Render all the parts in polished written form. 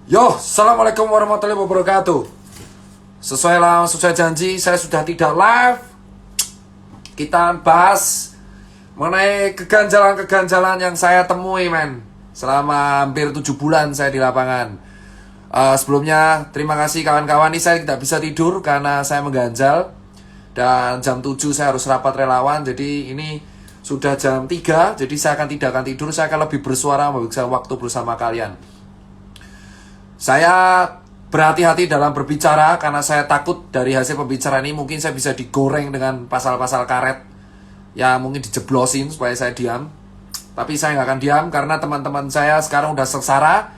Yo, assalamualaikum warahmatullahi wabarakatuh. Sesuai janji, saya sudah tidak live. Kita bahas mengenai keganjalan-keganjalan yang saya temui, men. Selama hampir 7 bulan saya di lapangan. Sebelumnya, terima kasih kawan-kawan. Ini saya tidak bisa tidur karena saya mengganjal. Dan jam 7 saya harus rapat relawan. Jadi ini sudah jam 3. Jadi saya tidak akan tidur. Saya akan lebih bersuara, menghabiskan waktu bersama kalian. Saya berhati-hati dalam berbicara karena saya takut dari hasil pembicaraan ini mungkin saya bisa digoreng dengan pasal-pasal karet. Ya mungkin dijeblosin supaya saya diam. Tapi saya nggak akan diam karena teman-teman saya sekarang udah sengsara.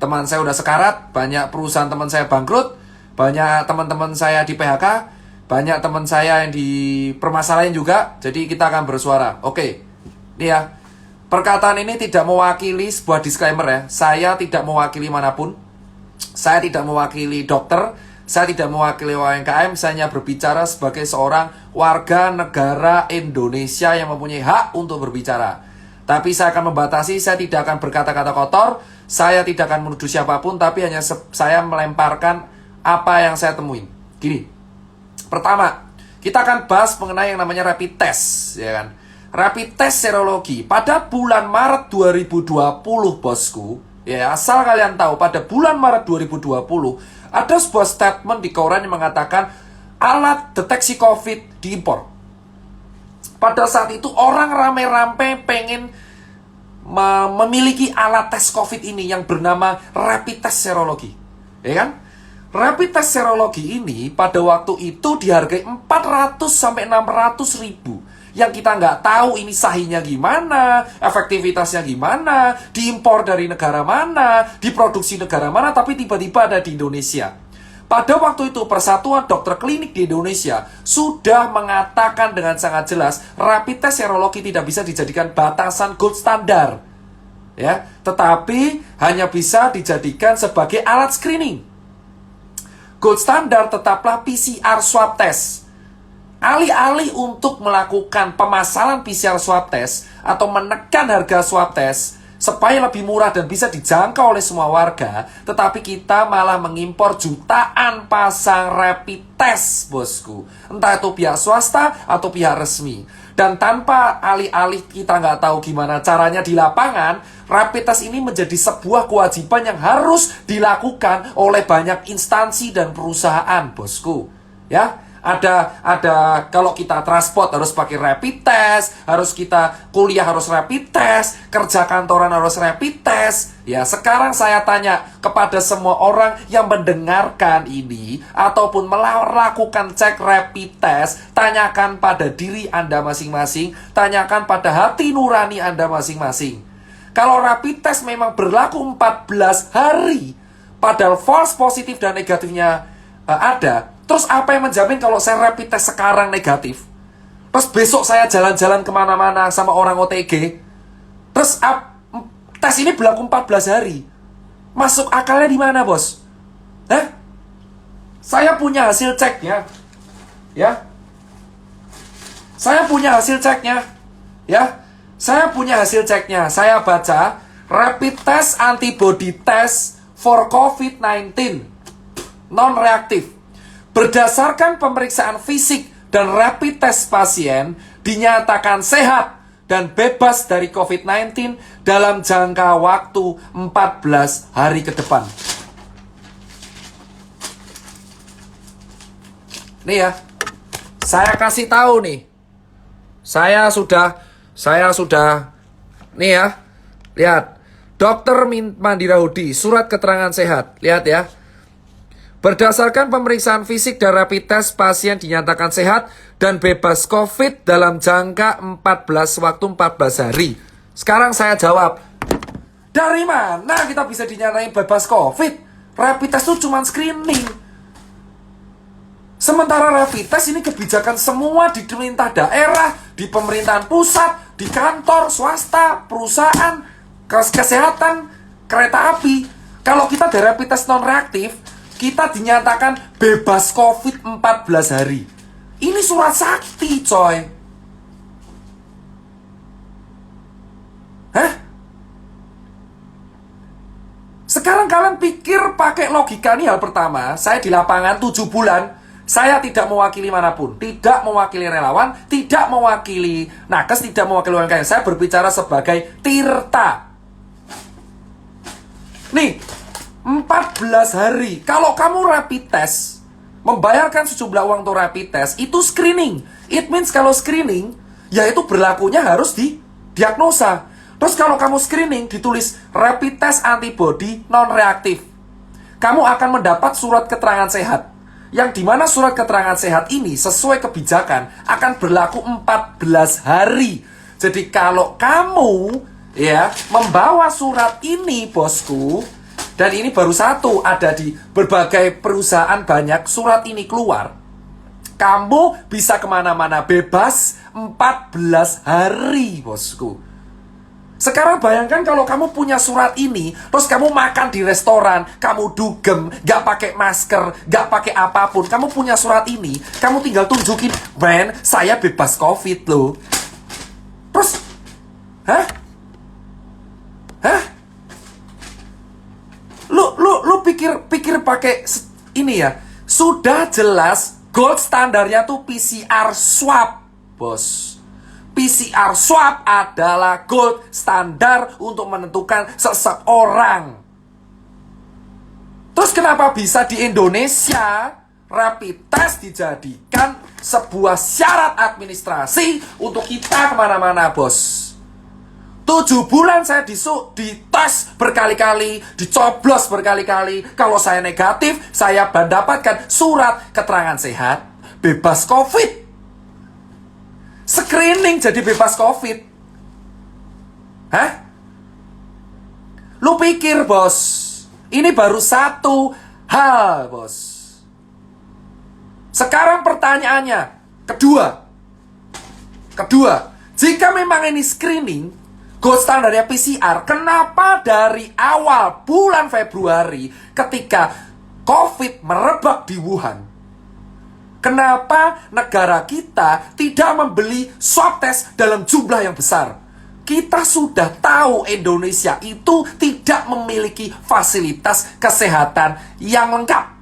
Teman saya udah sekarat. Banyak perusahaan teman saya bangkrut. Banyak teman-teman saya di PHK. Banyak teman saya yang dipermasalahin juga. Jadi kita akan bersuara. Oke, ini ya. Perkataan ini tidak mewakili sebuah disclaimer ya. Saya tidak mewakili manapun. Saya tidak mewakili dokter, saya tidak mewakili UMKM, saya hanya berbicara sebagai seorang warga negara Indonesia yang mempunyai hak untuk berbicara. Tapi saya akan membatasi, saya tidak akan berkata-kata kotor, saya tidak akan menuduh siapapun, tapi hanya saya melemparkan apa yang saya temuin. Gini, pertama, kita akan bahas mengenai yang namanya rapid test, ya kan? Rapid test serologi pada bulan Maret 2020, bosku. Ya, asal kalian tahu, pada bulan Maret 2020 ada sebuah statement di koran yang mengatakan alat deteksi COVID diimpor. Pada saat itu orang rame-rame pengen memiliki alat tes COVID ini yang bernama rapid test serologi. Ya kan? Rapid test serologi ini pada waktu itu dihargai 400 sampai 600 ribu. Yang kita nggak tahu ini sahihnya gimana, efektivitasnya gimana, diimpor dari negara mana, diproduksi negara mana, tapi tiba-tiba ada di Indonesia. Pada waktu itu Persatuan Dokter Klinik di Indonesia sudah mengatakan dengan sangat jelas rapid test serologi tidak bisa dijadikan batasan gold standar, ya, tetapi hanya bisa dijadikan sebagai alat screening. Gold standar tetaplah PCR swab test. Alih-alih untuk melakukan pemasaran PCR swab test atau menekan harga swab test supaya lebih murah dan bisa dijangkau oleh semua warga, tetapi kita malah mengimpor jutaan pasang rapid test, bosku. Entah itu pihak swasta atau pihak resmi. Dan tanpa alih-alih kita nggak tahu gimana caranya di lapangan, rapid test ini menjadi sebuah kewajiban yang harus dilakukan oleh banyak instansi dan perusahaan, bosku. Ya, ada kalau kita transport harus pakai rapid test, harus kita kuliah harus rapid test, kerja kantoran harus rapid test. Ya, sekarang saya tanya kepada semua orang yang mendengarkan ini ataupun melakukan cek rapid test, tanyakan pada diri Anda masing-masing, tanyakan pada hati nurani Anda masing-masing. Kalau rapid test memang berlaku 14 hari, padahal false positif dan negatifnya ada, terus apa yang menjamin kalau saya rapid test sekarang negatif, terus besok saya jalan-jalan kemana-mana sama orang OTG, terus tes ini berlaku 14 hari. Masuk akalnya di mana, bos? Saya punya hasil ceknya. Ya. Saya punya hasil ceknya. Ya. Saya punya hasil ceknya. Saya baca rapid test antibody test for COVID-19 non-reaktif. Berdasarkan pemeriksaan fisik dan rapid test pasien dinyatakan sehat dan bebas dari COVID-19 dalam jangka waktu 14 hari ke depan. Nih ya, saya kasih tahu nih. Saya sudah nih ya. Lihat. Dokter Mandira Hudi, surat keterangan sehat. Lihat ya. Berdasarkan pemeriksaan fisik dan rapid test, pasien dinyatakan sehat dan bebas COVID dalam jangka 14 hari. Sekarang saya jawab, dari mana kita bisa dinyatain bebas COVID? Rapid test itu cuma screening. Sementara rapid test ini kebijakan semua di pemerintah daerah, di pemerintahan pusat, di kantor, swasta, perusahaan, kesehatan, kereta api. Kalau kita ada rapid test non-reaktif, kita dinyatakan bebas COVID 14 hari. Ini surat sakti, coy. Sekarang kalian pikir pakai logika nih hal pertama. Saya di lapangan 7 bulan. Saya tidak mewakili manapun. Tidak mewakili relawan. Tidak mewakili nakes. Tidak mewakili UMKM. Saya berbicara sebagai Tirta. Nih, 14 hari. Kalau kamu rapid test, membayarkan sejumlah uang untuk rapid test, itu screening. It means kalau screening, ya itu berlakunya harus didiagnosa. Terus kalau kamu screening, ditulis rapid test antibody non-reaktif. Kamu akan mendapat surat keterangan sehat. Yang dimana surat keterangan sehat ini sesuai kebijakan akan berlaku 14 hari. Jadi kalau kamu ya membawa surat ini, bosku, dan ini baru satu, ada di berbagai perusahaan banyak surat ini keluar, kamu bisa kemana-mana bebas 14 hari, bosku. Sekarang bayangkan kalau kamu punya surat ini, terus kamu makan di restoran, kamu dugem, gak pakai masker, gak pakai apapun, kamu punya surat ini, kamu tinggal tunjukin, men, saya bebas COVID loh. Terus, hah? Lu pikir pakai ini ya? Sudah jelas gold standarnya tuh PCR swab, bos. PCR swab adalah gold standar untuk menentukan seseorang. Terus kenapa bisa di Indonesia rapid test dijadikan sebuah syarat administrasi untuk kita kemana-mana, bos? 7 bulan saya dites berkali-kali, dicoblos berkali-kali. Kalau saya negatif, saya mendapatkan surat keterangan sehat, bebas COVID. Screening jadi bebas COVID. Hah? Lu pikir, bos, ini baru satu hal, bos. Sekarang pertanyaannya, kedua, jika memang ini screening, gold standarnya PCR, kenapa dari awal bulan Februari ketika COVID merebak di Wuhan, kenapa negara kita tidak membeli swab test dalam jumlah yang besar? Kita sudah tahu Indonesia itu tidak memiliki fasilitas kesehatan yang lengkap.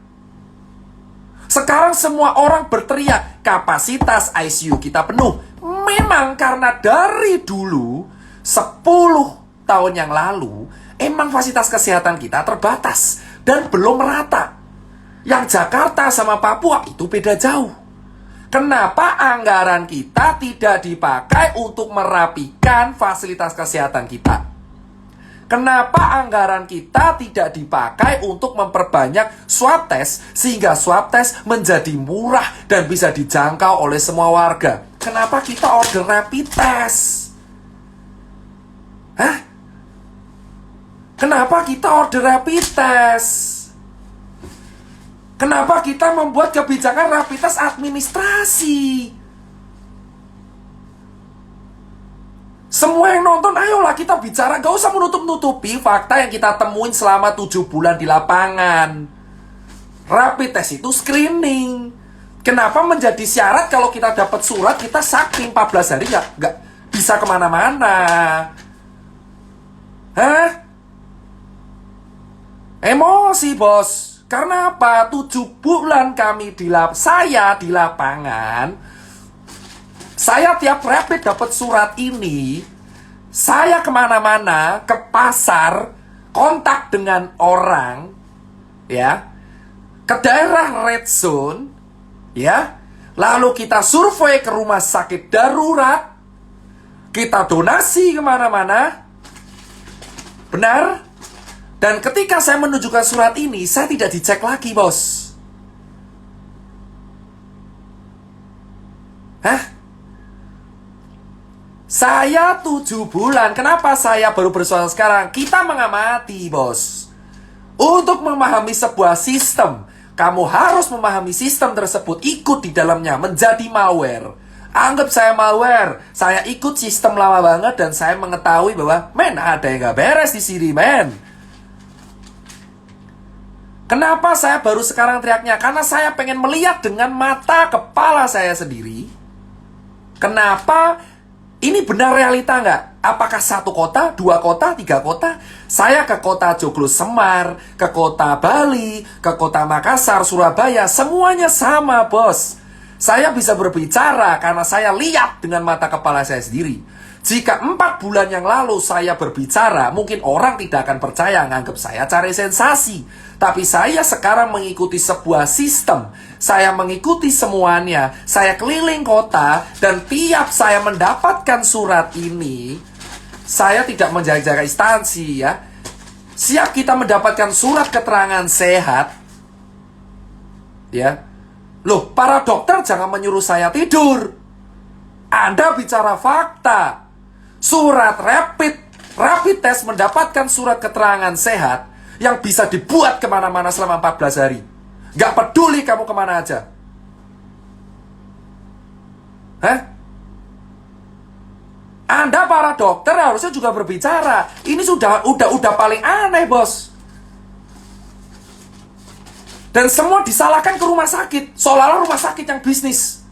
Sekarang semua orang berteriak, kapasitas ICU kita penuh. Memang karena dari dulu, 10 tahun yang lalu, emang fasilitas kesehatan kita terbatas dan belum merata. Yang Jakarta sama Papua itu beda jauh. Kenapa anggaran kita tidak dipakai untuk merapikan fasilitas kesehatan kita? Kenapa anggaran kita tidak dipakai untuk memperbanyak swab test sehingga swab test menjadi murah dan bisa dijangkau oleh semua warga? Kenapa kita order rapid test? Hah? Kenapa kita order rapid test? Kenapa kita membuat kebijakan rapid test administrasi? Semua yang nonton, ayolah kita bicara. Gak usah menutup-nutupi fakta yang kita temuin selama 7 bulan di lapangan. Rapid test itu screening. Kenapa menjadi syarat kalau kita dapat surat, kita sakit 14 hari gak bisa kemana-mana? Hah? Emosi, bos. Karena apa? 7 bulan kami saya di lapangan. Saya tiap rapid dapat surat ini. Saya kemana-mana, ke pasar, kontak dengan orang, ya, ke daerah red zone, ya. Lalu kita survei ke rumah sakit darurat. Kita donasi kemana-mana. Benar? Dan ketika saya menunjukkan surat ini, saya tidak dicek lagi, bos. Hah? Saya 7 bulan. Kenapa saya baru bersuara sekarang? Kita mengamati, bos. Untuk memahami sebuah sistem, kamu harus memahami sistem tersebut, ikut di dalamnya, menjadi malware. Anggap saya malware. Saya ikut sistem lama banget dan saya mengetahui bahwa, men, ada yang gak beres di sini, men. Kenapa saya baru sekarang teriaknya? Karena saya pengen melihat dengan mata kepala saya sendiri. Kenapa Ini benar realita nggak? Apakah 1 kota, 2 kota, 3 kota? Saya ke kota Joglo Semar, ke kota Bali, ke kota Makassar, Surabaya, semuanya sama, bos. Saya bisa berbicara karena saya lihat dengan mata kepala saya sendiri. Jika 4 bulan yang lalu saya berbicara, mungkin orang tidak akan percaya, nganggap saya cari sensasi. Tapi saya sekarang mengikuti sebuah sistem. Saya mengikuti semuanya. Saya keliling kota, dan tiap saya mendapatkan surat ini, saya tidak menjaga-jaga instansi ya. Siap kita mendapatkan surat keterangan sehat, ya. Loh, para dokter jangan menyuruh saya tidur. Anda bicara fakta. Surat rapid test mendapatkan surat keterangan sehat yang bisa dibuat kemana-mana selama 14 hari. Gak peduli kamu kemana aja. Hah? Anda para dokter harusnya juga berbicara. Ini udah paling aneh, bos. Dan semua disalahkan ke rumah sakit, seolah-olah rumah sakit yang bisnis.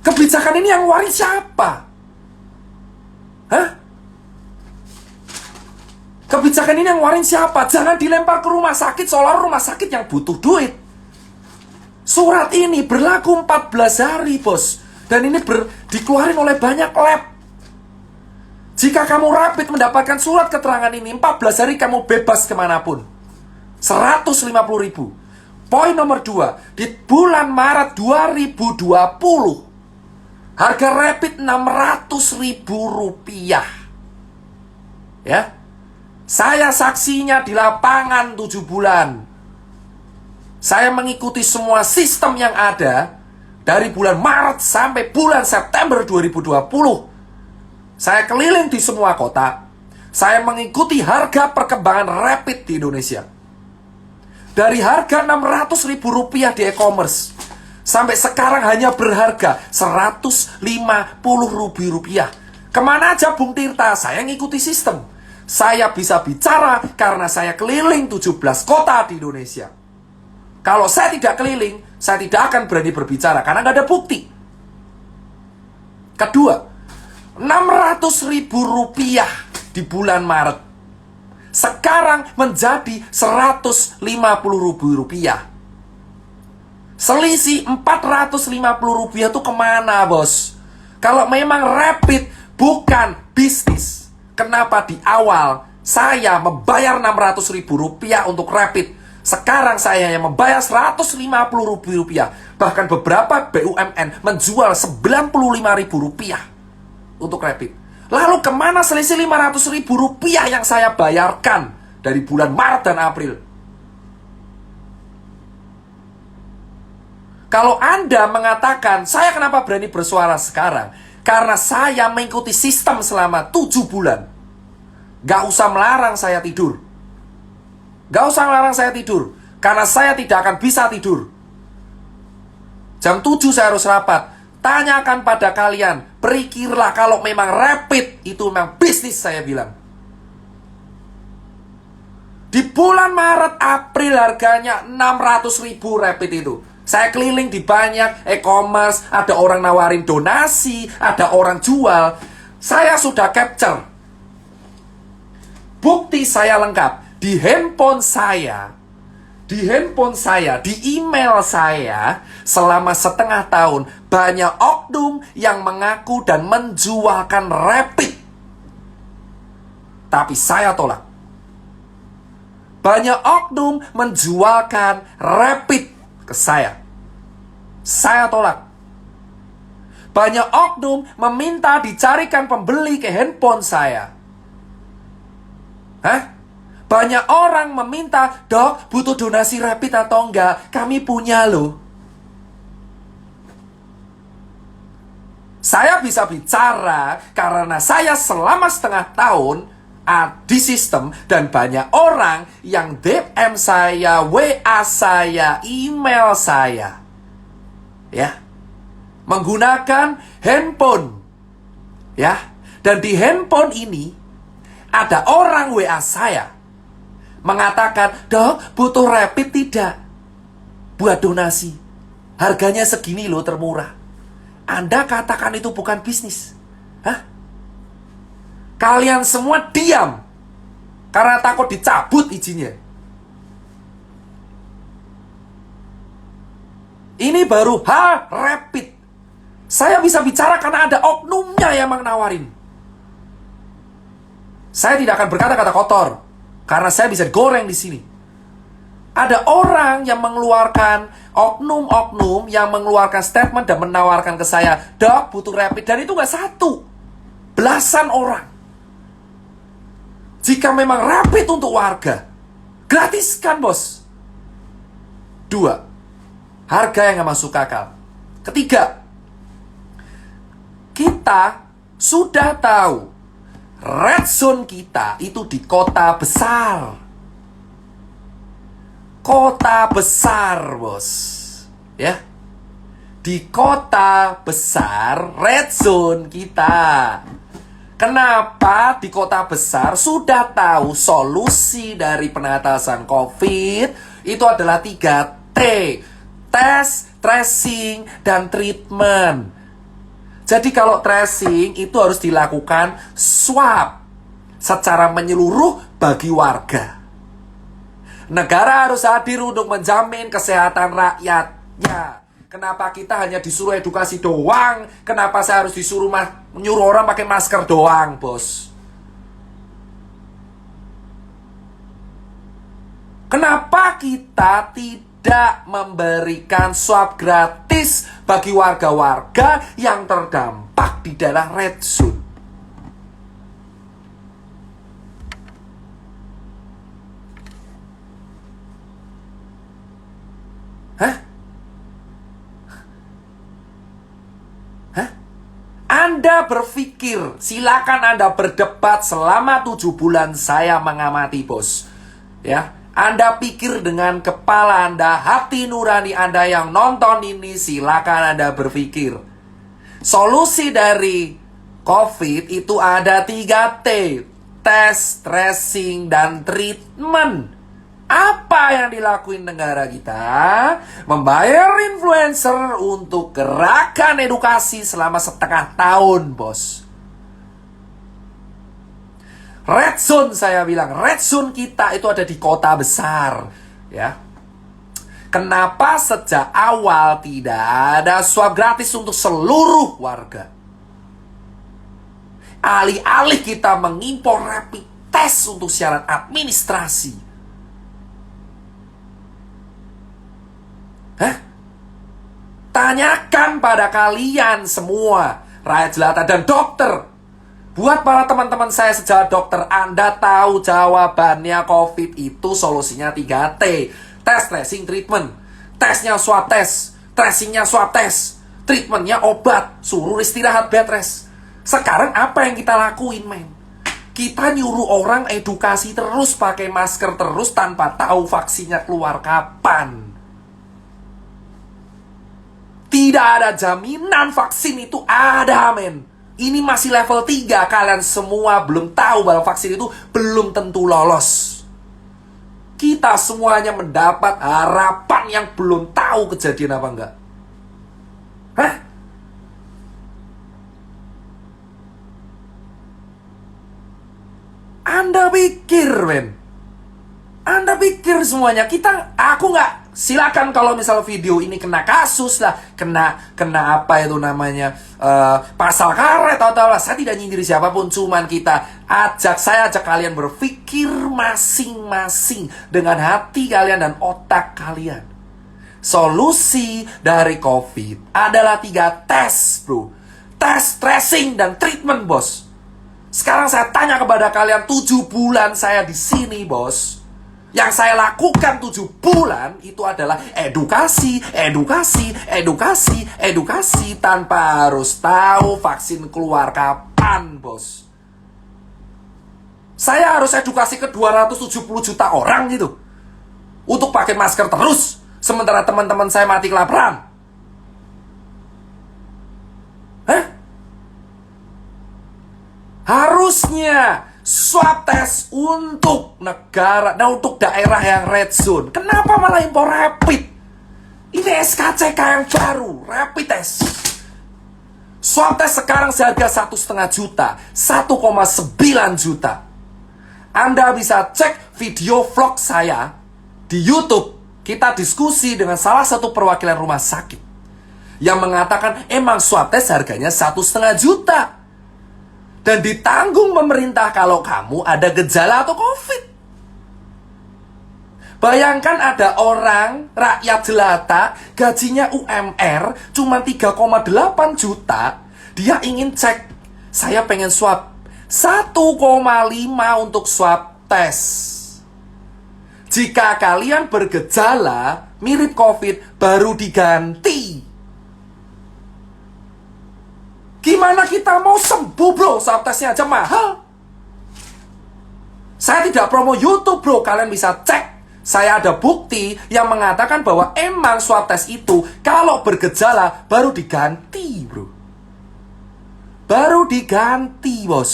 Kebijakan ini yang waris siapa? Hah? Kebijakan ini yang warin siapa? Jangan dilempar ke rumah sakit seolah rumah sakit yang butuh duit. Surat ini berlaku 14 hari, bos. Dan ini dikeluarin oleh banyak lab. Jika kamu rapid mendapatkan surat keterangan ini, 14 hari kamu bebas kemanapun. 150.000. Poin nomor 2, di bulan Maret 2020, harga rapid Rp600.000. Ya. Saya saksinya di lapangan 7 bulan. Saya mengikuti semua sistem yang ada dari bulan Maret sampai bulan September 2020. Saya keliling di semua kota. Saya mengikuti harga perkembangan rapid di Indonesia. Dari harga Rp600.000 di e-commerce sampai sekarang hanya berharga Rp150.000. Kemana aja Bung Tirta? Saya ngikuti sistem. Saya bisa bicara karena saya keliling 17 kota di Indonesia. Kalau saya tidak keliling, saya tidak akan berani berbicara karena nggak ada bukti. Kedua, Rp600.000 di bulan Maret sekarang menjadi Rp150.000. Selisih Rp450.000 itu kemana, bos? Kalau memang rapid bukan bisnis, kenapa di awal saya membayar Rp600.000 untuk rapid? Sekarang saya yang membayar Rp150.000. Bahkan beberapa BUMN menjual Rp95.000 untuk rapid. Lalu kemana selisih Rp500.000 yang saya bayarkan dari bulan Maret dan April? Kalau Anda mengatakan, saya kenapa berani bersuara sekarang? Karena saya mengikuti sistem selama 7 bulan. Gak usah melarang saya tidur. Gak usah melarang saya tidur. Karena saya tidak akan bisa tidur. Jam 7 saya harus rapat. Tanyakan pada kalian, berpikirlah kalau memang rapid itu memang bisnis, saya bilang. Di bulan Maret, April harganya Rp600.000 rapid itu. Saya keliling di banyak e-commerce, ada orang nawarin donasi, ada orang jual. Saya sudah capture. Bukti saya lengkap. Di handphone saya, di email saya, selama setengah tahun, banyak oknum yang mengaku dan menjualkan rapid. Tapi saya tolak. Banyak oknum menjualkan rapid ke saya. Saya tolak. Banyak oknum meminta dicarikan pembeli ke handphone saya. Hah? Banyak orang meminta, dok, butuh donasi rapid atau enggak? Kami punya loh. Saya bisa bicara karena saya selama setengah tahun di sistem, dan banyak orang yang DM saya, WA saya, email saya, ya, menggunakan handphone, ya, dan di handphone ini ada orang WA saya mengatakan, dok, butuh rapid tidak? Buat donasi. Harganya segini loh, termurah. Anda katakan itu bukan bisnis. Hah? Kalian semua diam karena takut dicabut izinnya. Ini baru rapid. Saya bisa bicara karena ada oknumnya yang nawarin. Saya tidak akan berkata-kata kotor karena saya bisa goreng di sini. Ada orang yang mengeluarkan oknum-oknum yang mengeluarkan statement dan menawarkan ke saya, "Dok, butuh rapid." Dan itu nggak satu, belasan orang. Jika memang rapid untuk warga, gratiskan, bos. 2, harga yang nggak masuk akal. 3, kita sudah tahu red zone kita itu di kota besar. Kota besar, bos. Ya. Di kota besar red zone kita. Kenapa di kota besar sudah tahu solusi dari pengatasan COVID itu adalah 3T. Tes, tracing, dan treatment. Jadi kalau tracing itu harus dilakukan swab secara menyeluruh bagi warga. Negara harus hadir untuk menjamin kesehatan rakyatnya. Kenapa kita hanya disuruh edukasi doang? Kenapa saya harus disuruh menyuruh orang pakai masker doang, bos? Kenapa kita tidak memberikan swab gratis bagi warga-warga yang terdampak di daerah red zone? Anda berpikir, silakan Anda berdebat selama 7 bulan saya mengamati, bos. Ya, Anda pikir dengan kepala Anda, hati nurani Anda yang nonton ini, silakan Anda berpikir. Solusi dari COVID itu ada 3T. Tes, tracing, dan treatment. Apa yang dilakuin negara kita? Membayar influencer untuk gerakan edukasi selama setengah tahun, bos. Red zone, saya bilang, red zone kita itu ada di kota besar, ya. Kenapa sejak awal tidak ada swab gratis untuk seluruh warga? Alih-alih kita mengimpor rapid test untuk syarat administrasi. Tanyakan pada kalian semua, rakyat jelata dan dokter. Buat para teman-teman saya sejak dokter, Anda tahu jawabannya COVID itu solusinya 3T. Tes, tracing, treatment. Tesnya swab tes, tracingnya swab tes, treatmentnya obat, suruh istirahat bed rest. Sekarang apa yang kita lakuin, men? Kita nyuruh orang edukasi terus, pakai masker terus tanpa tahu vaksinnya keluar kapan. Tidak ada jaminan vaksin itu ada, men. Ini masih level 3. Kalian semua belum tahu bahwa vaksin itu belum tentu lolos. Kita semuanya mendapat harapan yang belum tahu kejadian apa enggak. Anda pikir, men? Anda pikir semuanya aku nggak. Silakan kalau misal video ini kena kasus lah, kena apa itu namanya, pasal karet atau apa. Saya tidak nyindir siapapun, cuman saya ajak kalian berpikir masing-masing dengan hati kalian dan otak kalian. Solusi dari COVID adalah 3 tes, bro. Tes, tracing, dan treatment, bos. Sekarang saya tanya kepada kalian, 7 bulan saya di sini, bos. Yang saya lakukan 7 bulan itu adalah edukasi tanpa harus tahu vaksin keluar kapan, bos. Saya harus edukasi ke 270 juta orang gitu untuk pakai masker terus, sementara teman-teman saya mati kelaparan. Harusnya swab test untuk negara, untuk daerah yang red zone. Kenapa malah impor rapid? Ini SKCK yang baru, rapid test. Swab test sekarang seharga 1,5 juta, 1,9 juta. Anda bisa cek video vlog saya di YouTube. Kita diskusi dengan salah satu perwakilan rumah sakit yang mengatakan emang swab test harganya 1,5 juta. Dan ditanggung pemerintah kalau kamu ada gejala atau COVID. Bayangkan ada orang, rakyat jelata, gajinya UMR cuma 3,8 juta. Dia ingin cek, saya pengen swab 1,5 untuk swab tes. Jika kalian bergejala mirip COVID, baru diganti. Gimana kita mau sembuh bro, swab tesnya aja mahal. Saya tidak promo YouTube bro, kalian bisa cek. Saya ada bukti yang mengatakan bahwa emang swab test itu kalau bergejala baru diganti, bro. Baru diganti, bos.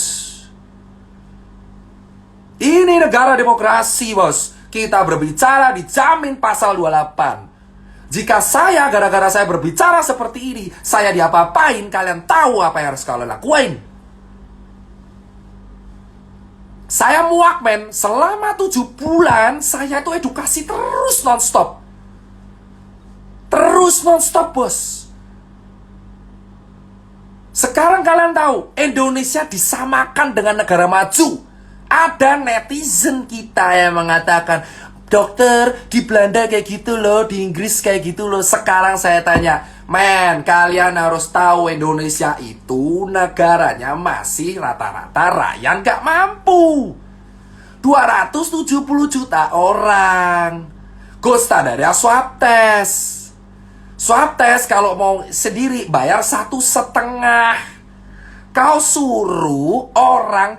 Ini negara demokrasi, bos. Kita berbicara dijamin pasal 28. Jika saya, gara-gara saya berbicara seperti ini, saya diapa-apain, kalian tahu apa yang harus kalian lakuin. Saya muak, men. Selama 7 bulan, saya tuh edukasi terus non-stop. Terus non-stop, bos. Sekarang kalian tahu, Indonesia disamakan dengan negara maju. Ada netizen kita yang mengatakan, dokter, di Belanda kayak gitu loh, di Inggris kayak gitu loh. Sekarang saya tanya, men, kalian harus tahu Indonesia itu negaranya masih rata-rata rakyat gak mampu. 270 juta orang. Gold standarnya swab test. Swab test kalau mau sendiri bayar 1,5. Kau suruh orang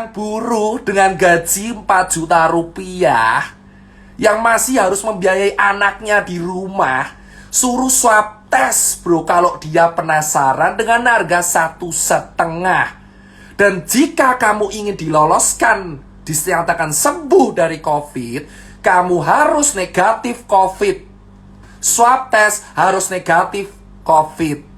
buruh dengan gaji 4 juta rupiah yang masih harus membiayai anaknya di rumah, suruh swab tes bro kalau dia penasaran dengan harga 1,5. Dan jika kamu ingin diloloskan, dinyatakan sembuh dari COVID, kamu harus negatif COVID. Swab tes harus negatif COVID.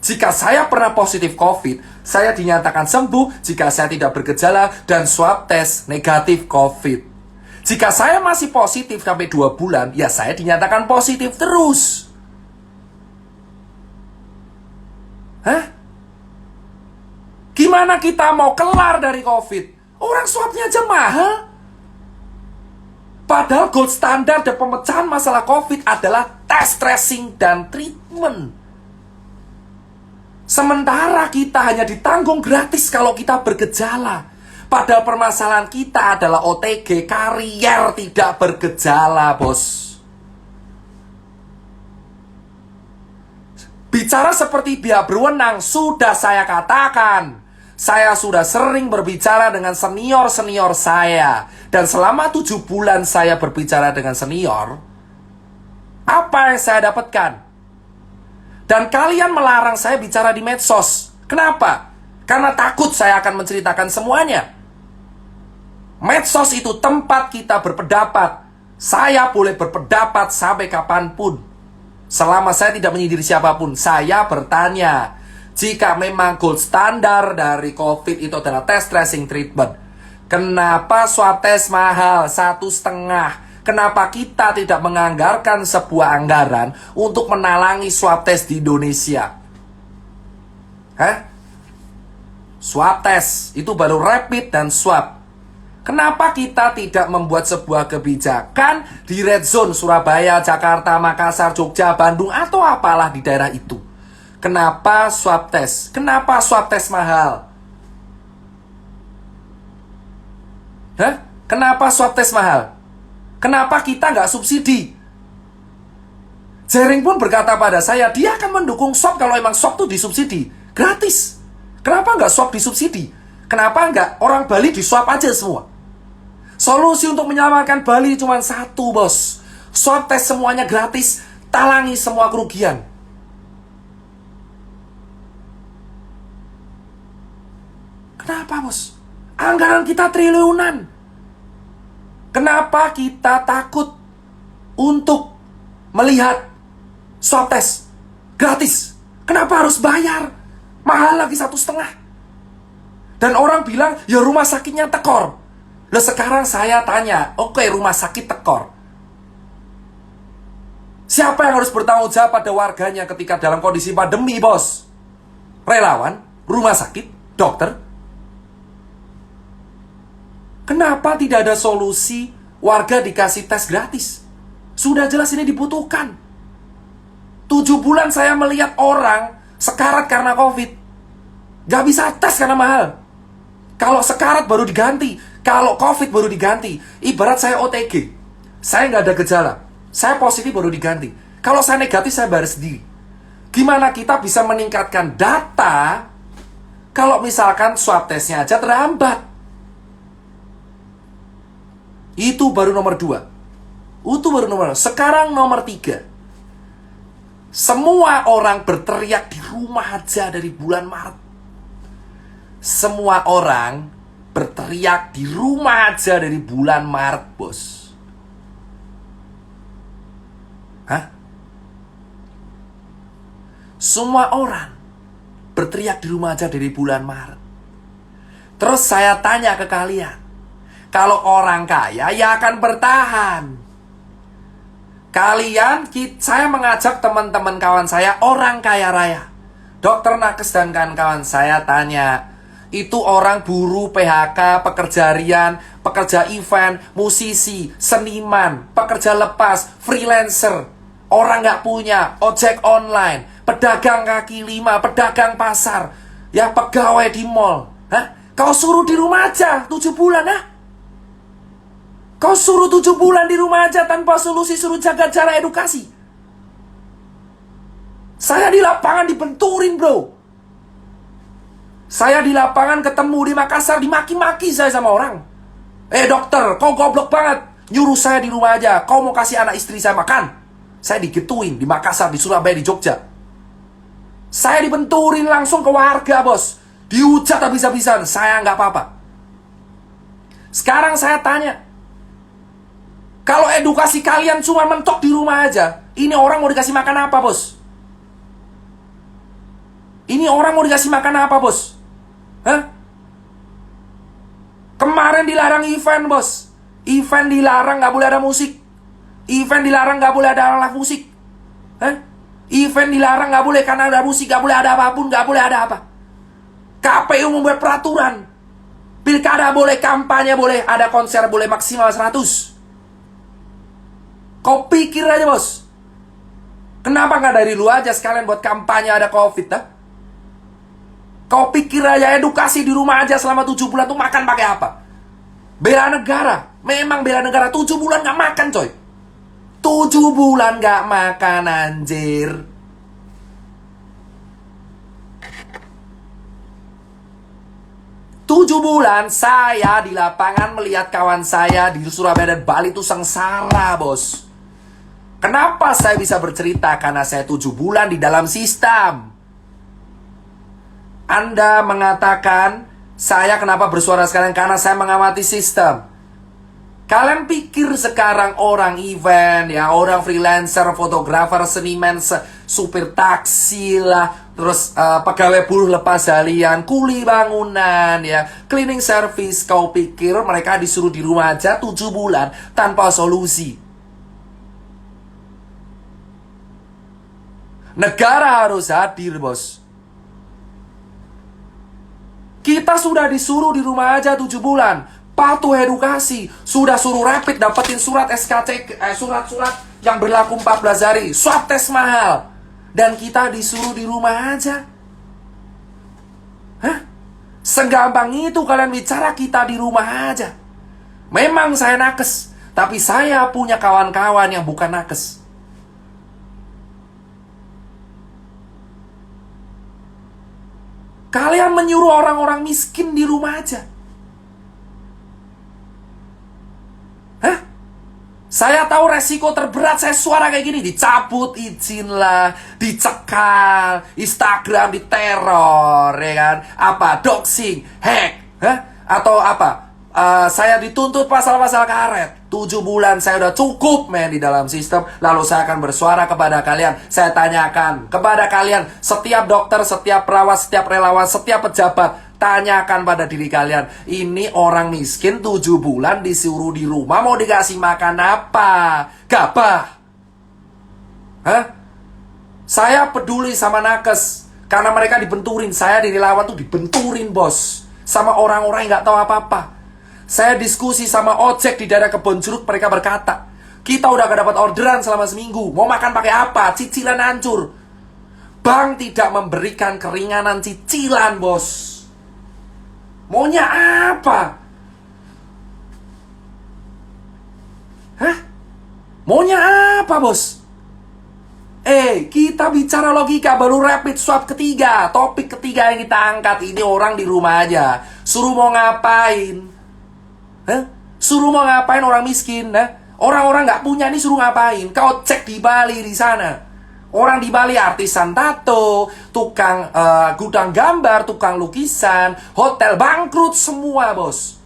Jika saya pernah positif COVID, saya dinyatakan sembuh jika saya tidak bergejala dan swab tes negatif COVID. Jika saya masih positif sampai 2 bulan, ya saya dinyatakan positif terus. Hah? Gimana kita mau kelar dari COVID? Orang swabnya aja mahal. Padahal gold standar dan pemecahan masalah COVID adalah tes, tracing, dan treatment. Sementara kita hanya ditanggung gratis kalau kita bergejala. Padahal permasalahan kita adalah OTG, karier tidak bergejala, bos. Bicara seperti pihak berwenang, sudah saya katakan. Saya sudah sering berbicara dengan senior-senior saya. Dan selama 7 bulan saya berbicara dengan senior, apa yang saya dapatkan? Dan kalian melarang saya bicara di medsos. Kenapa? Karena takut saya akan menceritakan semuanya. Medsos itu tempat kita berpendapat. Saya boleh berpendapat sampai kapanpun. Selama saya tidak menyindir siapapun. Saya bertanya, jika memang gold standar dari COVID itu adalah tes, tracing, treatment, kenapa swab tes mahal 1,5? Kenapa kita tidak menganggarkan sebuah anggaran untuk menalangi swab tes di Indonesia? Hah? Swab tes itu baru rapid dan swab. Kenapa kita tidak membuat sebuah kebijakan di red zone Surabaya, Jakarta, Makassar, Jogja, Bandung, atau apalah di daerah itu? Kenapa swab tes? Kenapa swab tes mahal? Hah? Kenapa swab tes mahal? Kenapa kita nggak subsidi? Jering pun berkata pada saya, dia akan mendukung swab kalau emang swab itu disubsidi. Gratis. Kenapa nggak swab disubsidi? Kenapa nggak orang Bali diswab aja semua? Solusi untuk menyelamatkan Bali cuma satu, bos. Swab tes semuanya gratis, talangi semua kerugian. Kenapa, bos? Anggaran kita triliunan. Kenapa kita takut untuk melihat swab tes? Gratis. Kenapa harus bayar? Mahal lagi 1,5. Dan orang bilang, ya rumah sakitnya tekor. Lah sekarang saya tanya, oke, rumah sakit tekor. Siapa yang harus bertanggung jawab pada warganya ketika dalam kondisi pandemi, bos? Relawan, rumah sakit, dokter. Kenapa tidak ada solusi warga dikasih tes gratis? Sudah jelas ini dibutuhkan. 7 bulan saya melihat orang sekarat karena COVID. Gak bisa tes karena mahal. Kalau sekarat baru diganti, kalau COVID baru diganti. Ibarat saya OTG, saya nggak ada gejala, saya positif baru diganti. Kalau saya negatif, saya bayar sendiri. Gimana kita bisa meningkatkan data kalau misalkan swab testnya aja terhambat? Itu baru nomor 2. Itu baru nomor 2. Sekarang nomor 3. Semua orang berteriak di rumah aja dari bulan Maret. Semua orang berteriak di rumah aja dari bulan Maret, bos. Hah? Semua orang berteriak di rumah aja dari bulan Maret. Terus saya tanya ke kalian, kalau orang kaya ya akan bertahan. Saya mengajak teman-teman kawan saya, orang kaya raya, Dokter Nakes dan kawan-kawan, saya tanya, itu orang buruh, PHK, pekerja harian, pekerja event, musisi, seniman, pekerja lepas, freelancer, orang nggak punya, ojek online, pedagang kaki lima, pedagang pasar, ya pegawai di mall. Hah? Kau suruh di rumah aja 7 bulan, ah? Kau suruh 7 bulan di rumah aja tanpa solusi, suruh jaga jarak, edukasi. Saya di lapangan dibenturin, bro. Saya di lapangan ketemu di Makassar, dimaki-maki saya sama orang. Dokter, kau goblok banget. Nyuruh saya di rumah aja. Kau mau kasih anak istri saya makan. Saya digituin di Makassar, di Surabaya, di Jogja. Saya dibenturin langsung ke warga, bos. Dihujat habis-habisan. Saya nggak apa-apa. Sekarang saya tanya, kalau edukasi kalian cuma mentok di rumah aja, ini orang mau dikasih makan apa, bos? Ini orang mau dikasih makan apa, bos? Hah? Kemarin dilarang event, bos. Event dilarang, nggak boleh ada musik. Event dilarang, nggak boleh ada alat musik. Hah? Event dilarang, nggak boleh karena ada musik, nggak boleh ada apapun, nggak boleh ada apa. KPU membuat peraturan. Pilkada boleh, kampanye boleh, ada konser boleh maksimal 100. Kau pikir aja, bos. Kenapa nggak dari lu aja sekalian buat kampanye ada COVID, dah? Kau pikir aja edukasi di rumah aja selama 7 bulan tuh makan pakai apa? Bela negara. Memang bela negara 7 bulan nggak makan, coy. 7 bulan nggak makan, anjir. Tujuh bulan saya di lapangan melihat kawan saya di Surabaya dan Bali itu sengsara, bos. Kenapa saya bisa bercerita? Karena saya 7 bulan di dalam sistem. Anda mengatakan, saya kenapa bersuara sekarang? Karena saya mengamati sistem. Kalian pikir sekarang orang event, ya, orang freelancer, fotografer, seniman, supir taksi lah, terus pegawai buruh lepas harian, kuli bangunan, ya, cleaning service, kau pikir mereka disuruh di rumah aja 7 bulan tanpa solusi? Negara harus hadir, bos. Kita sudah disuruh di rumah aja 7 bulan. Patuh edukasi. Sudah suruh rapid, dapetin surat SKC, surat-surat yang berlaku 14 hari. Swab tes mahal. Dan kita disuruh di rumah aja. Hah? Segampang itu kalian bicara kita di rumah aja. Memang saya nakes, tapi saya punya kawan-kawan yang bukan nakes. Kalian menyuruh orang-orang miskin di rumah aja. Hah? Saya tahu resiko terberat saya suara kayak gini. Dicabut izin lah, dicekal, Instagram diteror, ya kan? Apa? Doxing, hack, hah? Atau apa? Saya dituntut pasal-pasal karet. 7 bulan saya udah cukup men di dalam sistem. Lalu saya akan bersuara kepada kalian. Saya tanyakan kepada kalian, setiap dokter, setiap perawat, setiap relawan, setiap pejabat, tanyakan pada diri kalian, ini orang miskin 7 bulan disuruh di rumah, mau dikasih makan apa? Gabah? Hah? Saya peduli sama nakes karena mereka dibenturin. Saya di relawan tuh dibenturin bos, sama orang-orang yang gak tahu apa-apa. Saya diskusi sama ojek di daerah Kebon Jeruk, mereka berkata, kita udah gak dapat orderan selama seminggu, mau makan pakai apa? Cicilan hancur. Bank tidak memberikan keringanan cicilan bos. Maunya apa? Hah? Maunya apa bos? Kita bicara logika, baru rapid swab ketiga. Topik ketiga yang kita angkat, ini orang di rumah aja. Suruh mau ngapain? Hah? Suruh mau ngapain orang miskin? Orang-orang gak punya nih suruh ngapain? Kau cek di Bali di sana. Orang di Bali artisan tato, tukang gudang gambar, tukang lukisan, hotel bangkrut semua bos.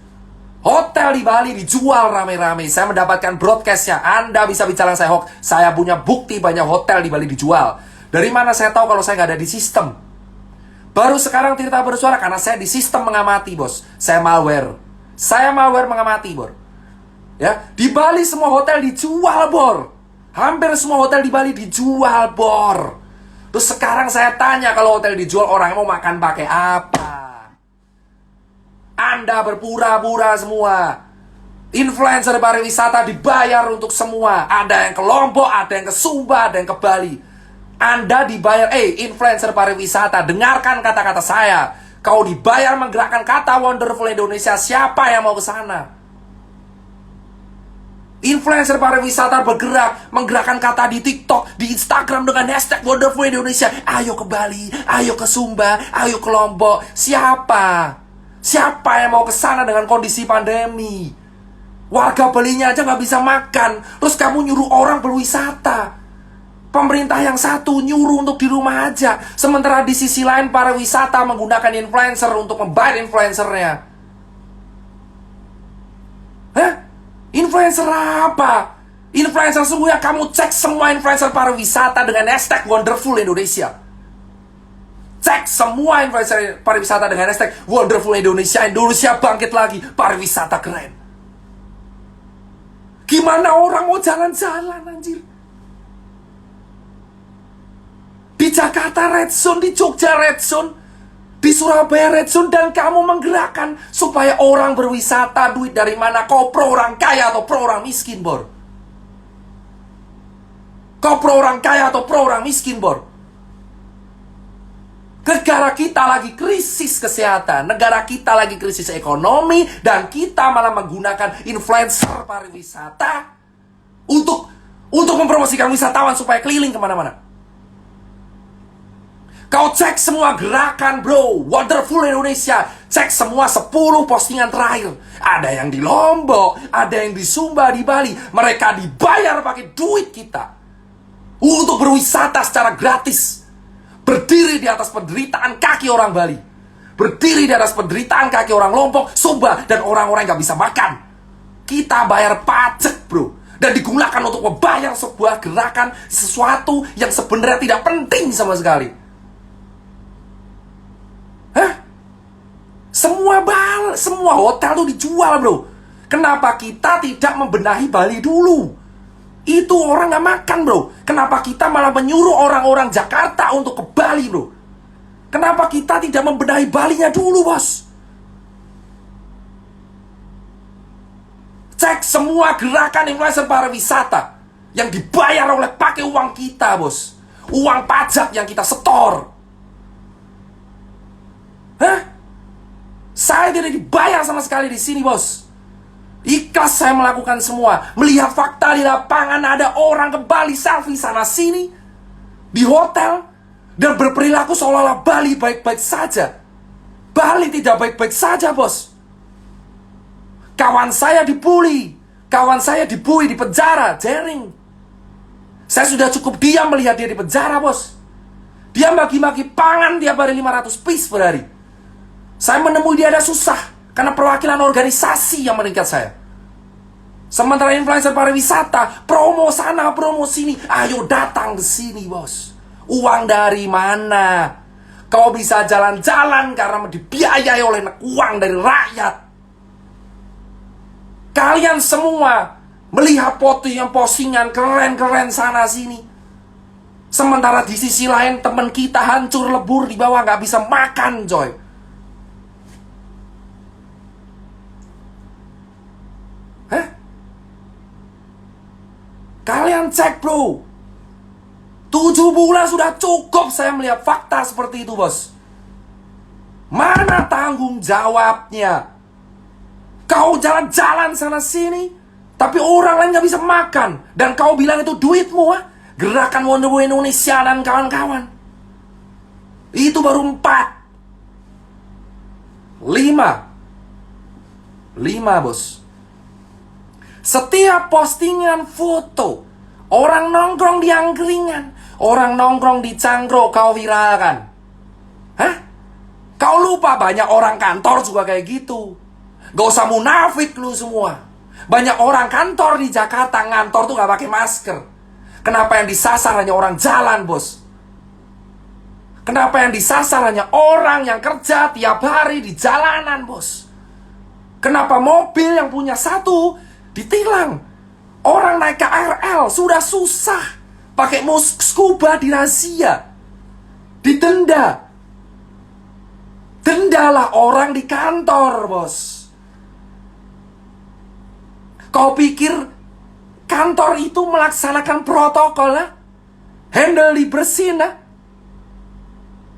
Hotel di Bali dijual rame-rame. Saya mendapatkan broadcastnya. Anda bisa bicara saya hoax. Saya punya bukti banyak hotel di Bali dijual. Dari mana saya tahu kalau saya nggak ada di sistem? Baru sekarang Tirta bersuara karena saya di sistem mengamati bos. Saya malware mengamati bor. Ya, di Bali semua hotel dijual bor. Hampir semua hotel di Bali dijual bor. Terus sekarang saya tanya, kalau hotel dijual, orang mau makan pakai apa? Anda berpura-pura semua. Influencer pariwisata dibayar untuk semua. Ada yang ke Lombok, ada yang ke Sumba, ada yang ke Bali. Anda dibayar, influencer pariwisata, dengarkan kata-kata saya. Kau dibayar menggerakkan kata Wonderful Indonesia. Siapa yang mau ke sana? Influencer pariwisata bergerak, menggerakkan kata di TikTok, di Instagram dengan hashtag Wonderful Indonesia. Ayo ke Bali, ayo ke Sumba, ayo ke Lombok. Siapa? Siapa yang mau ke sana dengan kondisi pandemi? Warga Balinya aja nggak bisa makan. Terus kamu nyuruh orang berwisata. Pemerintah yang satu nyuruh untuk di rumah aja. Sementara di sisi lain pariwisata menggunakan influencer untuk membayar influencernya. Hah? Influencer apa? Influencer sungguhnya kamu cek semua influencer pariwisata dengan hashtag Wonderful Indonesia. Cek semua influencer pariwisata dengan hashtag Wonderful Indonesia. Indonesia bangkit lagi, pariwisata keren. Gimana orang mau jalan-jalan anjir? Di Jakarta red zone, di Jogja red zone, di Surabaya red zone, dan kamu menggerakkan supaya orang berwisata. Duit dari mana? Kau pro orang kaya atau pro orang miskin bor? Kau pro orang kaya atau pro orang miskin bor? Negara kita lagi krisis kesehatan, negara kita lagi krisis ekonomi, dan kita malah menggunakan influencer pariwisata untuk mempromosikan wisatawan supaya keliling kemana-mana. Kau cek semua gerakan bro, Wonderful Indonesia. Cek semua 10 postingan terakhir. Ada yang di Lombok, ada yang di Sumba, di Bali. Mereka dibayar pakai duit kita untuk berwisata secara gratis. Berdiri di atas penderitaan kaki orang Bali. Berdiri di atas penderitaan kaki orang Lombok, Sumba, dan orang-orang yang gak bisa makan. Kita bayar pajak bro. Dan digunakan untuk membayar sebuah gerakan, sesuatu yang sebenarnya tidak penting sama sekali. Hah? Semua hotel tuh dijual bro. Kenapa kita tidak membenahi Bali dulu? Itu orang gak makan bro. Kenapa kita malah menyuruh orang-orang Jakarta untuk ke Bali bro? Kenapa kita tidak membenahi Balinya dulu bos? Cek semua gerakan influencer pariwisata yang dibayar oleh pakai uang kita bos. Uang pajak yang kita setor. Hah? Saya tidak dibayar sama sekali di sini, bos. Ikhlas saya melakukan semua. Melihat fakta di lapangan, ada orang ke Bali selfie sana sini di hotel dan berperilaku seolah-olah Bali baik-baik saja. Bali tidak baik-baik saja, bos. Kawan saya dibully, di penjara, jaring. Saya sudah cukup diam melihat dia di penjara, bos. Dia bagi-bagi pangan tiap hari 500 piece per hari. Saya menemui dia ada susah Karena perwakilan organisasi yang meningkat saya. Sementara influencer pariwisata, promo sana, promo sini. Ayo datang ke sini, bos. Uang dari mana? Kau bisa jalan-jalan karena dibiayai oleh uang dari rakyat. Kalian semua melihat postingan keren-keren sana sini. Sementara di sisi lain teman kita hancur lebur di bawah, gak bisa makan, coy. Hah? Kalian cek, bro. 7 bulan sudah cukup saya melihat fakta seperti itu, bos. Mana tanggung jawabnya? Kau jalan-jalan sana sini, tapi orang lain gak bisa makan. Dan kau bilang itu duitmu, ha? Gerakan Wonder Woman Indonesia dan kawan-kawan. Itu baru 4. 5, bos. Setiap postingan foto orang nongkrong di angkringan, orang nongkrong di cangkruk, kau viralkan. Hah? Kau lupa banyak orang kantor juga kayak gitu. Gak usah munafik lu semua. Banyak orang kantor di Jakarta ngantor tuh gak pakai masker. Kenapa yang disasar hanya orang jalan, bos? Kenapa yang disasar hanya orang yang kerja tiap hari di jalanan, bos? Kenapa mobil yang punya satu ditilang? Orang naik KRL sudah susah, pakai scuba dirazia, didenda. Dendalah orang di kantor, bos. Kau pikir kantor itu melaksanakan protokol, lah? Handle dibersihin, lah?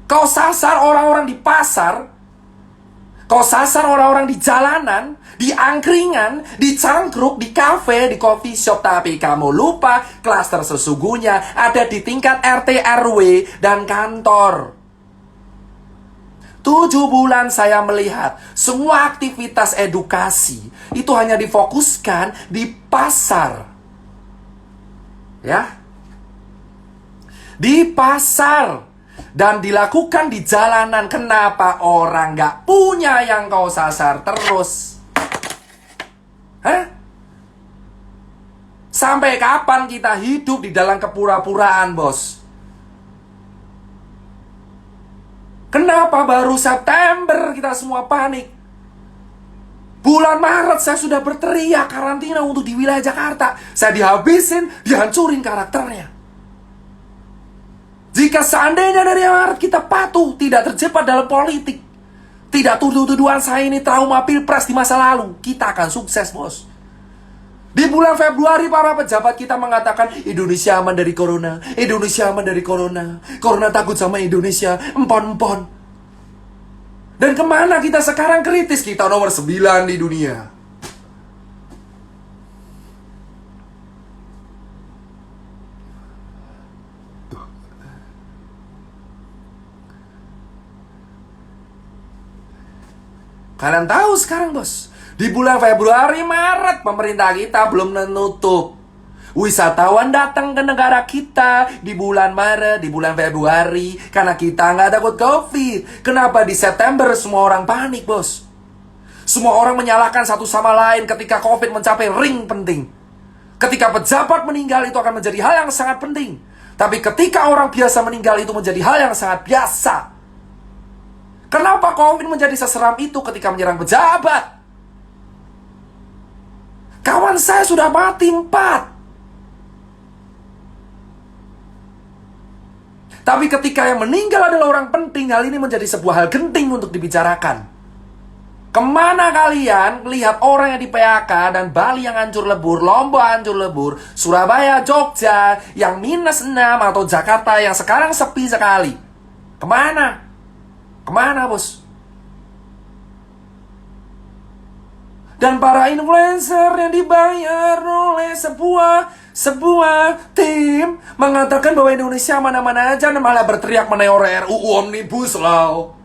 Kau sasar orang-orang di pasar, kau sasar orang-orang di jalanan, di angkringan, di cangkruk, di kafe, di coffee shop. Tapi kamu lupa klaster sesungguhnya ada di tingkat RT, RW, dan kantor. 7 bulan saya melihat semua aktivitas edukasi itu hanya difokuskan di pasar. Ya. Di pasar. Dan dilakukan di jalanan. Kenapa orang gak punya yang kau sasar terus? Hah? Sampai kapan kita hidup di dalam kepura-puraan, bos? Kenapa baru September kita semua panik? Bulan Maret saya sudah berteriak karantina untuk di wilayah Jakarta. Saya dihabisin, dihancurin karakternya. Jika seandainya dari Maret kita patuh, tidak terjebak dalam politik, tidak tuduh-tuduhan saya ini trauma pilpres di masa lalu, kita akan sukses, bos. Di bulan Februari para pejabat kita mengatakan Indonesia aman dari corona, Indonesia aman dari corona, corona takut sama Indonesia, empon-empon. Dan kemana kita sekarang kritis? Kita nomor 9 di dunia. Kalian tahu sekarang, bos, di bulan Februari, Maret pemerintah kita belum menutup. Wisatawan datang ke negara kita di bulan Maret, di bulan Februari, karena kita nggak takut COVID. Kenapa di September semua orang panik, bos? Semua orang menyalahkan satu sama lain ketika COVID mencapai ring penting. Ketika pejabat meninggal itu akan menjadi hal yang sangat penting. Tapi ketika orang biasa meninggal itu menjadi hal yang sangat biasa. Kenapa COVID menjadi seseram itu ketika menyerang pejabat? Kawan saya sudah mati 4. Tapi ketika yang meninggal adalah orang penting, hal ini menjadi sebuah hal genting untuk dibicarakan. Kemana kalian lihat orang yang di PHK dan Bali yang hancur lebur, Lombok hancur lebur, Surabaya, Jogja yang -6 atau Jakarta yang sekarang sepi sekali? Kemana? Kemana, bos? Dan para influencer yang dibayar oleh sebuah tim mengatakan bahwa Indonesia mana-mana aja dan malah berteriak mengenai RUU Omnibus Law.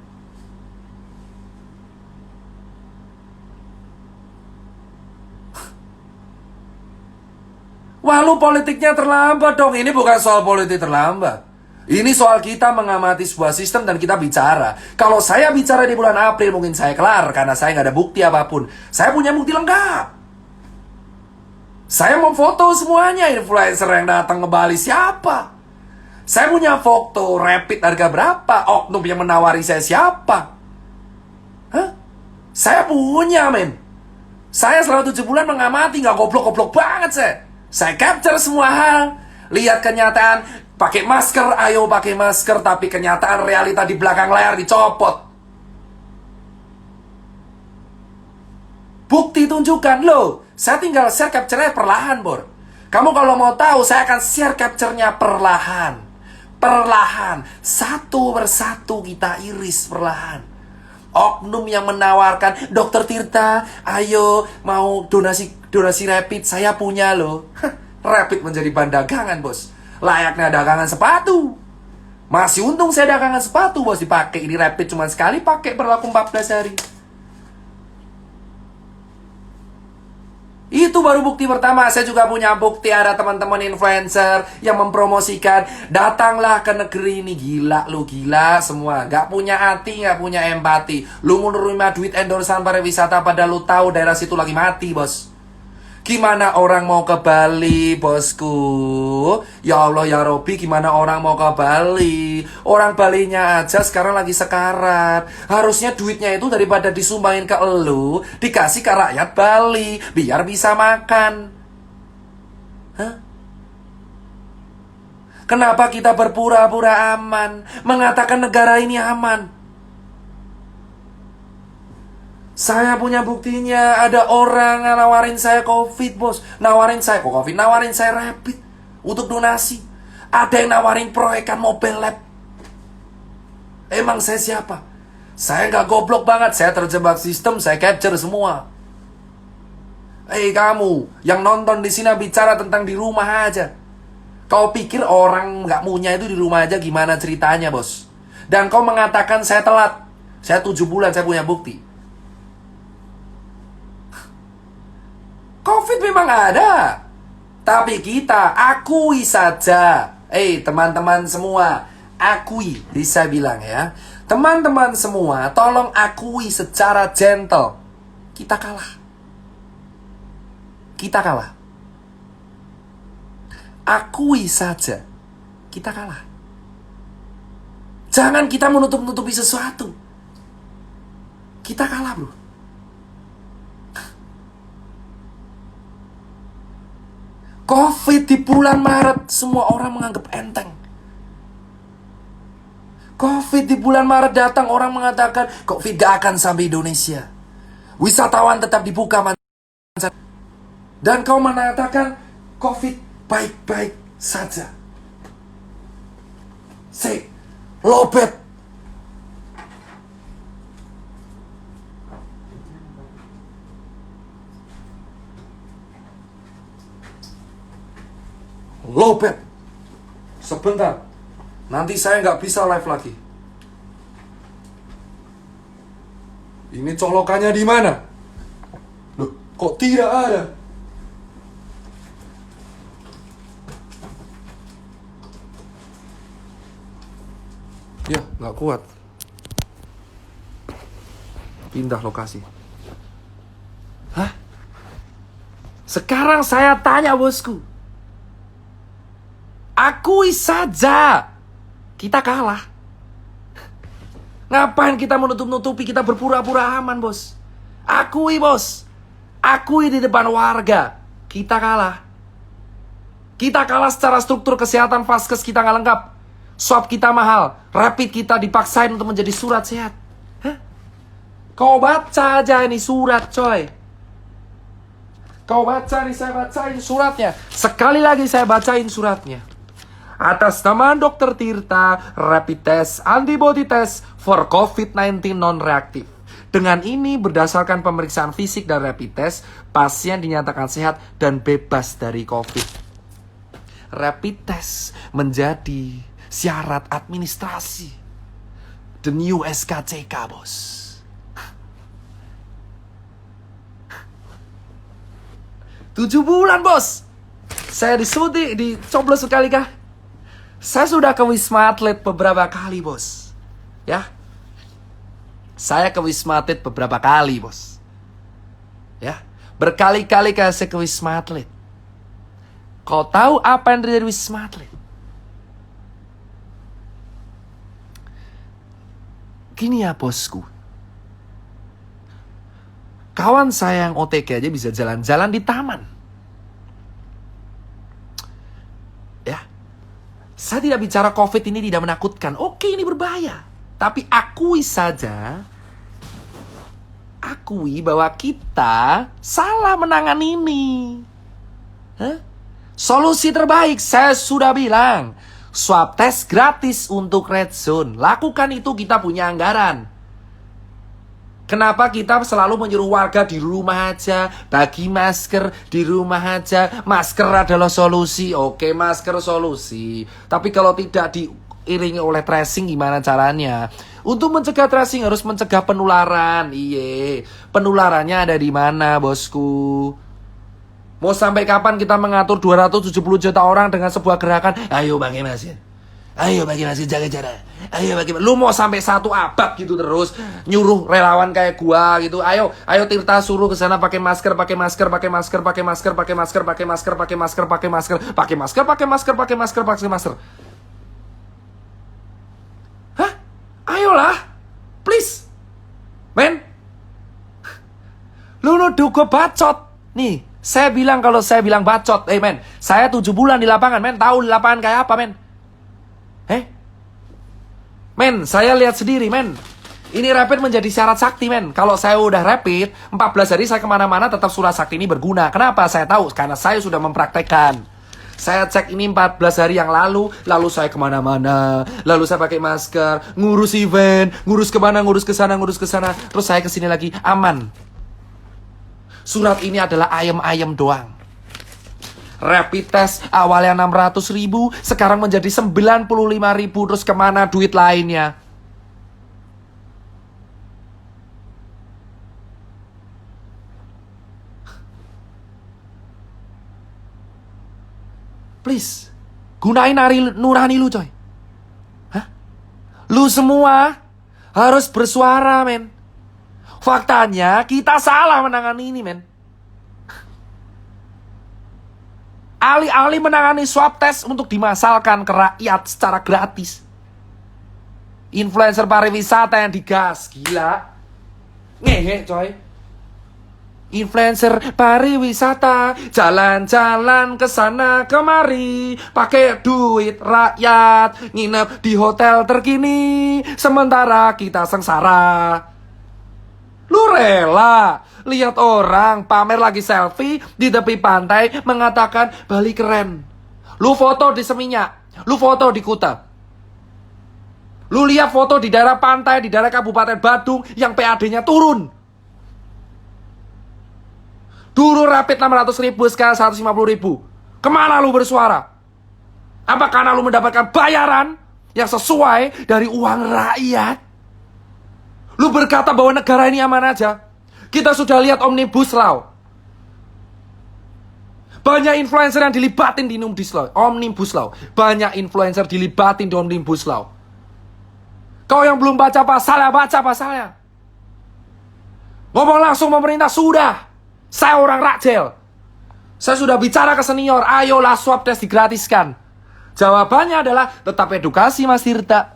Wah, lu politiknya terlambat dong. Ini bukan soal politik terlambat. Ini soal kita mengamati sebuah sistem dan kita bicara. Kalau saya bicara di bulan April mungkin saya kelar karena saya nggak ada bukti apapun. Saya punya bukti lengkap. Saya mau foto semuanya influencer yang datang ke Bali siapa. Saya punya foto rapid harga berapa. Oknum yang menawari saya siapa. Hah? Saya punya men. Saya selama 7 bulan mengamati, nggak goblok-goblok banget saya. Saya capture semua hal. Lihat kenyataan. Pakai masker, ayo pakai masker. Tapi kenyataan realita di belakang layar dicopot. Bukti tunjukkan. Loh, saya tinggal share capture-nya perlahan, Bor. Kamu kalau mau tahu, saya akan share capture-nya perlahan. Perlahan. Satu persatu kita iris perlahan. Oknum yang menawarkan, Dokter Tirta, ayo mau donasi rapid. Saya punya loh. Rapid menjadi bahan dagangan, bos. Layaknya dagangan sepatu. Masih untung saya dagangan sepatu, bos. Dipakai ini rapid cuma sekali, pakai berlaku 14 hari. Itu baru bukti pertama. Saya juga punya bukti ada teman-teman influencer yang mempromosikan, datanglah ke negeri ini. Gila lu, gila semua. Gak punya hati, gak punya empati. Lu mau nerima duit endorsan pariwisata padahal lu tahu daerah situ lagi mati, bos. Gimana orang mau ke Bali, bosku? Ya Allah, ya Robi, gimana orang mau ke Bali? Orang Balinya aja sekarang lagi sekarat. Harusnya duitnya itu daripada disumbangin ke elu, dikasih ke rakyat Bali, biar bisa makan. Hah? Kenapa kita berpura-pura aman, mengatakan negara ini aman? Saya punya buktinya. Ada orang nawarin saya COVID, bos. Nawarin saya kok COVID, nawarin saya rapid untuk donasi. Ada yang nawarin proyekan mobile lab. Emang saya siapa? Saya nggak goblok banget. Saya terjebak sistem, saya capture semua. Kamu yang nonton di sini bicara tentang di rumah aja. Kau pikir orang nggak punya itu di rumah aja gimana ceritanya, bos? Dan kau mengatakan saya telat. Saya 7 bulan, saya punya bukti. COVID memang ada, tapi kita akui saja. Teman-teman semua, akui, bisa bilang ya. Teman-teman semua, tolong akui secara gentle. Kita kalah. Kita kalah. Akui saja, kita kalah. Jangan kita menutup-nutupi sesuatu. Kita kalah, bro. COVID di bulan Maret, semua orang menganggap enteng. COVID di bulan Maret datang, orang mengatakan COVID gak akan sampai Indonesia. Wisatawan tetap dibuka. Dan kau mengatakan COVID baik-baik saja. Lobet. Lobet. Sebentar. Nanti saya nggak bisa live lagi. Ini colokannya di mana? Loh, kok tidak ada? Ya, nggak kuat. Pindah lokasi. Hah? Sekarang saya tanya, bosku. Akui saja, kita kalah. Ngapain kita menutup-nutupi, kita berpura-pura aman, bos? Akui, bos. Akui di depan warga, kita kalah. Kita kalah secara struktur kesehatan, vaskes kita nggak lengkap. Swab kita mahal, rapid kita dipaksain untuk menjadi surat sehat. Hah? Kau baca aja ini surat, coy. Kau baca nih, saya bacain suratnya. Sekali lagi saya bacain suratnya. Atas nama Dr. Tirta, rapid test antibody test for COVID-19 non-reaktif. Dengan ini, berdasarkan pemeriksaan fisik dan rapid test, pasien dinyatakan sehat dan bebas dari COVID. Rapid test menjadi syarat administrasi. The new SKCK, bos. Tujuh bulan, bos. Saya dicoblos sekali kah? Saya sudah ke Wisma Atlet beberapa kali, bos. Ya. Saya ke Wisma Atlet beberapa kali, bos. Ya. Berkali-kali saya ke Wisma Atlet. Kau tahu apa yang terjadi di Wisma Atlet? Gini ya, bosku. Kawan saya yang OTG aja bisa jalan-jalan di taman. Ya. Saya tidak bicara COVID ini tidak menakutkan. Oke, ini berbahaya. Tapi akui saja, akui bahwa kita salah menangani ini. Hah? Solusi terbaik, saya sudah bilang, swab test gratis untuk red zone. Lakukan itu, kita punya anggaran. Kenapa kita selalu menyuruh warga di rumah aja, bagi masker di rumah aja, masker adalah solusi. Oke, masker solusi. Tapi kalau tidak diiringi oleh tracing gimana caranya? Untuk mencegah tracing harus mencegah penularan. Iye, penularannya ada di mana, bosku? Mau sampai kapan kita mengatur 270 juta orang dengan sebuah gerakan? Ayo bagi masker. Ayo bagi masker, jaga jarak. Ayo bagi masker. Lu mau sampai 1 abad gitu terus nyuruh relawan kayak gua gitu. Ayo Tirta suruh ke sana pakai masker, pakai masker, pakai masker, pakai masker, pakai masker, pakai masker, pakai masker, pakai masker, pakai masker, pakai masker, pakai masker, pakai masker. Hah? Ayolah. Please. Men. Lu nuduh gua bacot. Nih, saya bilang kalau saya bilang bacot, men, saya 7 bulan di lapangan, men, tahu di lapangan kayak apa, men. Men, saya lihat sendiri, men. Ini rapid menjadi syarat sakti, men. Kalau saya udah rapid, 14 hari saya kemana-mana tetap surat sakti ini berguna. Kenapa? Saya tahu, karena saya sudah mempraktekkan. Saya cek ini 14 hari yang lalu saya kemana-mana, lalu saya pakai masker, ngurus event, ngurus kemana, ngurus ke sana, terus saya kesini lagi, aman. Surat ini adalah ayam-ayam doang. Rapid test awalnya 600.000, sekarang menjadi 95.000, terus kemana duit lainnya? Please, gunain nurani lu, coy. Hah? Lu semua harus bersuara, men. Faktanya kita salah menangani ini, men. Alih-alih menangani swab test untuk dimasalkan ke rakyat secara gratis. Influencer pariwisata yang digas, gila. Ngehe, coy. Influencer pariwisata jalan-jalan ke sana kemari, pakai duit rakyat, nginep di hotel terkini, sementara kita sengsara. Lu rela lihat orang pamer lagi selfie di tepi pantai mengatakan Bali keren. Lu foto di Seminyak, lu foto di Kuta. Lu lihat foto di daerah pantai, di daerah Kabupaten Badung yang PAD-nya turun. Dulu rapid 600.000, sekarang 150.000. Kemana lu bersuara? Apa karena lu mendapatkan bayaran yang sesuai dari uang rakyat? Lu berkata bahwa negara ini aman aja. Kita sudah lihat Omnibus Law. Banyak influencer yang dilibatin di Omnibus Law. Banyak influencer dilibatin di Omnibus Law. Kau yang belum baca pasalnya, baca pasalnya. Ngomong langsung pemerintah, sudah. Saya orang Rakjel. Saya sudah bicara ke senior, ayolah swab test digratiskan. Jawabannya adalah tetap edukasi, Mas Tirta.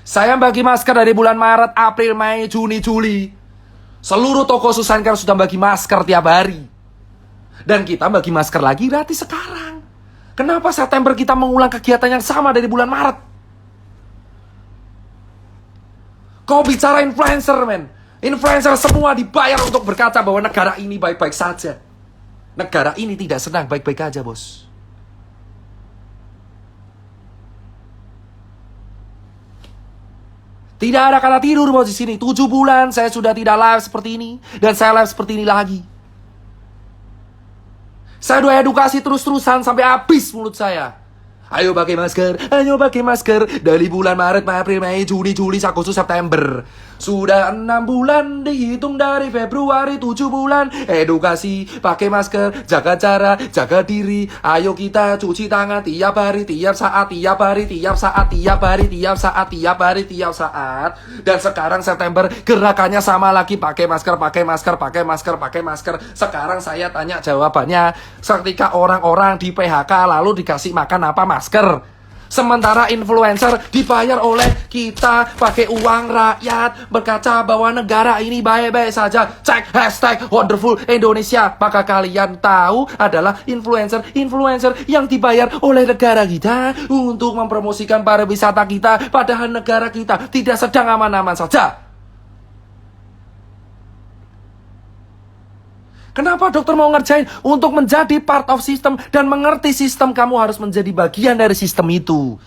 Saya bagi masker dari bulan Maret, April, Mei, Juni, Juli. Seluruh toko Susankar sudah bagi masker tiap hari. Dan kita bagi masker lagi gratis sekarang. Kenapa September kita mengulang kegiatan yang sama dari bulan Maret? Kau bicara influencer, men. Influencer semua dibayar untuk berkata bahwa negara ini baik-baik saja. Negara ini tidak sedang baik-baik aja, bos. Tidak ada kata tidur, bos, di sini. 7 bulan saya sudah tidak live seperti ini. Dan saya live seperti ini lagi. Saya udah edukasi terus-terusan sampai habis mulut saya. Ayo pakai masker, ayo pakai masker. Dari bulan Maret, April, Mei, Juni, Juli, Agustus, September. Sudah 6 bulan dihitung dari Februari, 7 bulan. Edukasi, pakai masker, jaga jarak, jaga diri. Ayo kita cuci tangan tiap hari, tiap saat, tiap hari, tiap saat, tiap hari, tiap saat, tiap hari, tiap saat. Dan sekarang September gerakannya sama lagi, pakai masker, pakai masker, pakai masker, pakai masker. Sekarang saya tanya jawabannya. Ketika orang-orang di PHK lalu dikasih makan apa? Masker. Sementara influencer dibayar oleh kita pakai uang rakyat, berkaca bahwa negara ini baik-baik saja. Cek hashtag wonderful Indonesia. Maka kalian tahu adalah influencer yang dibayar oleh negara kita untuk mempromosikan pariwisata kita, padahal negara kita tidak sedang aman-aman saja. Kenapa dokter mau ngerjain? Untuk menjadi part of system dan mengerti sistem, kamu harus menjadi bagian dari sistem itu.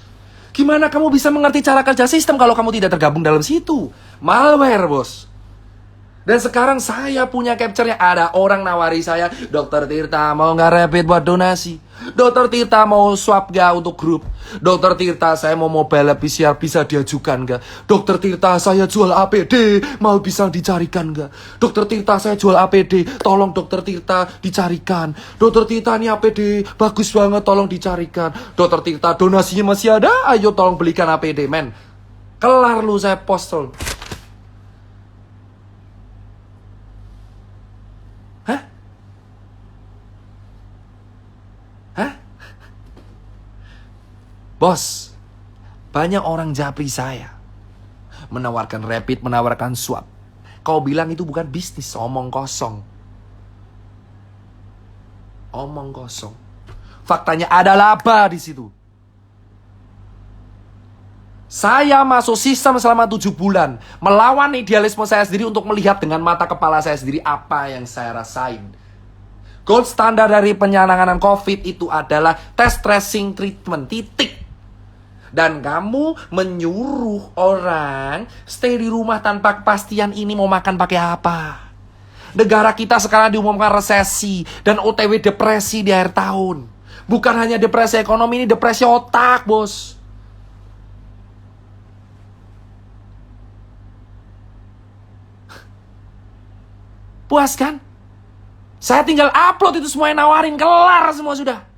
Gimana kamu bisa mengerti cara kerja sistem kalau kamu tidak tergabung dalam situ? Malware, bos. Dan sekarang saya punya capture-nya. Ada orang nawari saya, Dokter Tirta mau nggak rapid buat donasi? Dokter Tirta mau swab nggak untuk grup? Dokter Tirta saya mau mobile PCR bisa diajukan nggak? Dokter Tirta saya jual APD, mau bisa dicarikan nggak? Dokter Tirta saya jual APD, tolong Dokter Tirta dicarikan. Dokter Tirta ini APD bagus banget, tolong dicarikan. Dokter Tirta donasinya masih ada, ayo tolong belikan APD, men. Kelar lu saya post tol. Bos, banyak orang japri saya. Menawarkan rapid, menawarkan swab. Kau bilang itu bukan bisnis, omong kosong. Omong kosong. Faktanya ada laba di situ. Saya masuk sistem selama 7 bulan. Melawan idealisme saya sendiri untuk melihat dengan mata kepala saya sendiri apa yang saya rasain. Gold standar dari penanganan COVID itu adalah test, tracing, treatment, titik. Dan kamu menyuruh orang stay di rumah tanpa kepastian ini mau makan pakai apa. Negara kita sekarang diumumkan resesi dan OTW depresi di akhir tahun. Bukan hanya depresi ekonomi, ini depresi otak, bos. Puas kan? Saya tinggal upload itu semua yang nawarin, kelar semua sudah.